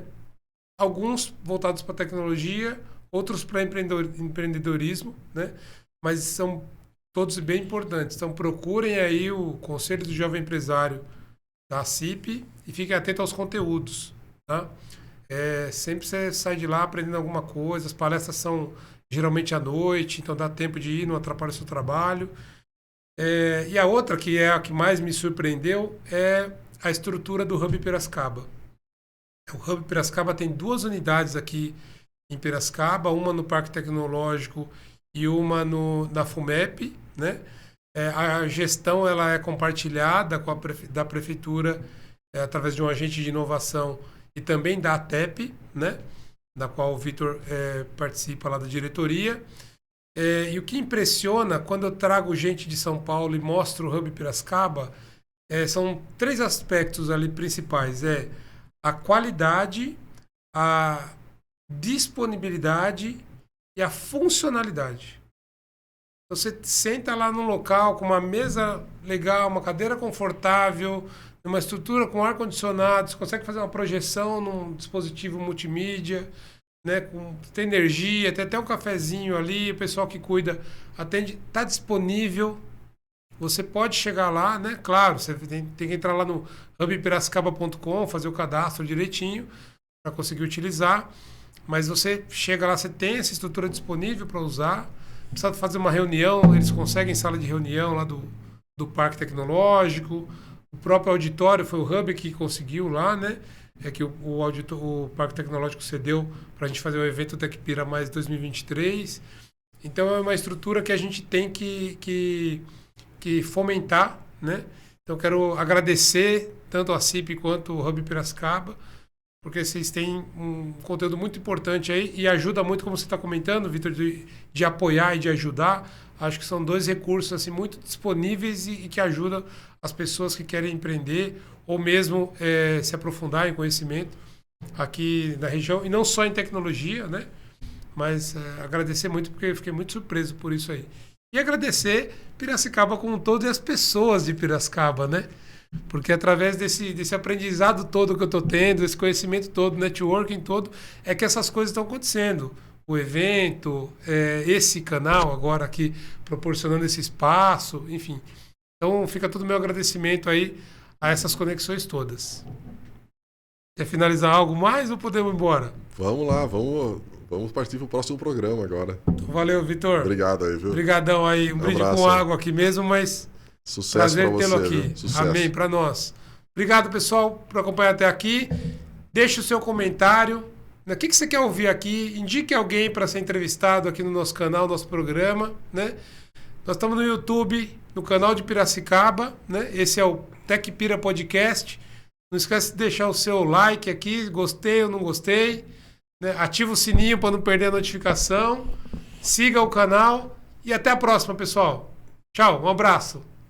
Alguns voltados para tecnologia, outros para empreendedorismo, né? mas são todos bem importantes. Então procurem aí o Conselho do Jovem Empresário da CIP e fiquem atentos aos conteúdos, tá? Sempre você sai de lá aprendendo alguma coisa, as palestras são geralmente à noite, então dá tempo de ir, não atrapalha o seu trabalho. E a outra, que é a que mais me surpreendeu, é a estrutura do Hub Piracicaba. O Hub Piracicaba tem 2 unidades aqui em Piracicaba, uma no Parque Tecnológico e uma na FUMEP, né? A gestão ela é compartilhada da Prefeitura através de um agente de inovação e também da ATEP, né? Da qual o Vitor participa lá da diretoria. E o que impressiona, quando eu trago gente de São Paulo e mostro o Hub Piracicaba, são 3 aspectos ali principais. A qualidade, a disponibilidade e a funcionalidade. Você senta lá num local com uma mesa legal, uma cadeira confortável, uma estrutura com ar-condicionado, você consegue fazer uma projeção num dispositivo multimídia, né, tem energia, tem até um cafezinho ali, o pessoal que cuida atende, está disponível. Você pode chegar lá, né? Claro, você tem que entrar lá no hubpiracicaba.com, fazer o cadastro direitinho para conseguir utilizar. Mas você chega lá, você tem essa estrutura disponível para usar. Precisa fazer uma reunião, eles conseguem sala de reunião lá do Parque Tecnológico. O próprio auditório foi o Hub que conseguiu lá, né? Que o Parque Tecnológico cedeu para a gente fazer o evento Tecpira Mais 2023. Então é uma estrutura que a gente tem que fomentar, né? Então quero agradecer tanto a CIP quanto o Hub Piracicaba, porque vocês têm um conteúdo muito importante aí e ajuda muito, como você está comentando, Vitor, de apoiar e de ajudar. Acho que são 2 recursos assim, muito disponíveis e que ajudam as pessoas que querem empreender ou mesmo se aprofundar em conhecimento aqui na região, e não só em tecnologia, né? Mas agradecer muito, porque eu fiquei muito surpreso por isso aí. E agradecer Piracicaba como um todo e as pessoas de Piracicaba, né? Porque através desse aprendizado todo que eu estou tendo, esse conhecimento todo, networking todo, é que essas coisas estão acontecendo. O evento, esse canal agora aqui proporcionando esse espaço, enfim. Então fica todo o meu agradecimento aí a essas conexões todas. Quer finalizar algo mais ou podemos ir embora? Vamos lá, vamos partir para o próximo programa agora. Valeu, Vitor. Obrigado aí, viu? Obrigadão aí. Um brinde com água aqui mesmo, mas sucesso para você. Prazer tê-lo aqui. Sucesso. Amém, para nós. Obrigado, pessoal, por acompanhar até aqui. Deixe o seu comentário. O que você quer ouvir aqui? Indique alguém para ser entrevistado aqui no nosso canal, nosso programa, né? Nós estamos no YouTube, no canal de Piracicaba, né? Esse é o Tecpira Podcast. Não esquece de deixar o seu like aqui, gostei ou não gostei, né? Ativa o sininho para não perder a notificação. Siga o canal e até a próxima, pessoal. Tchau, um abraço.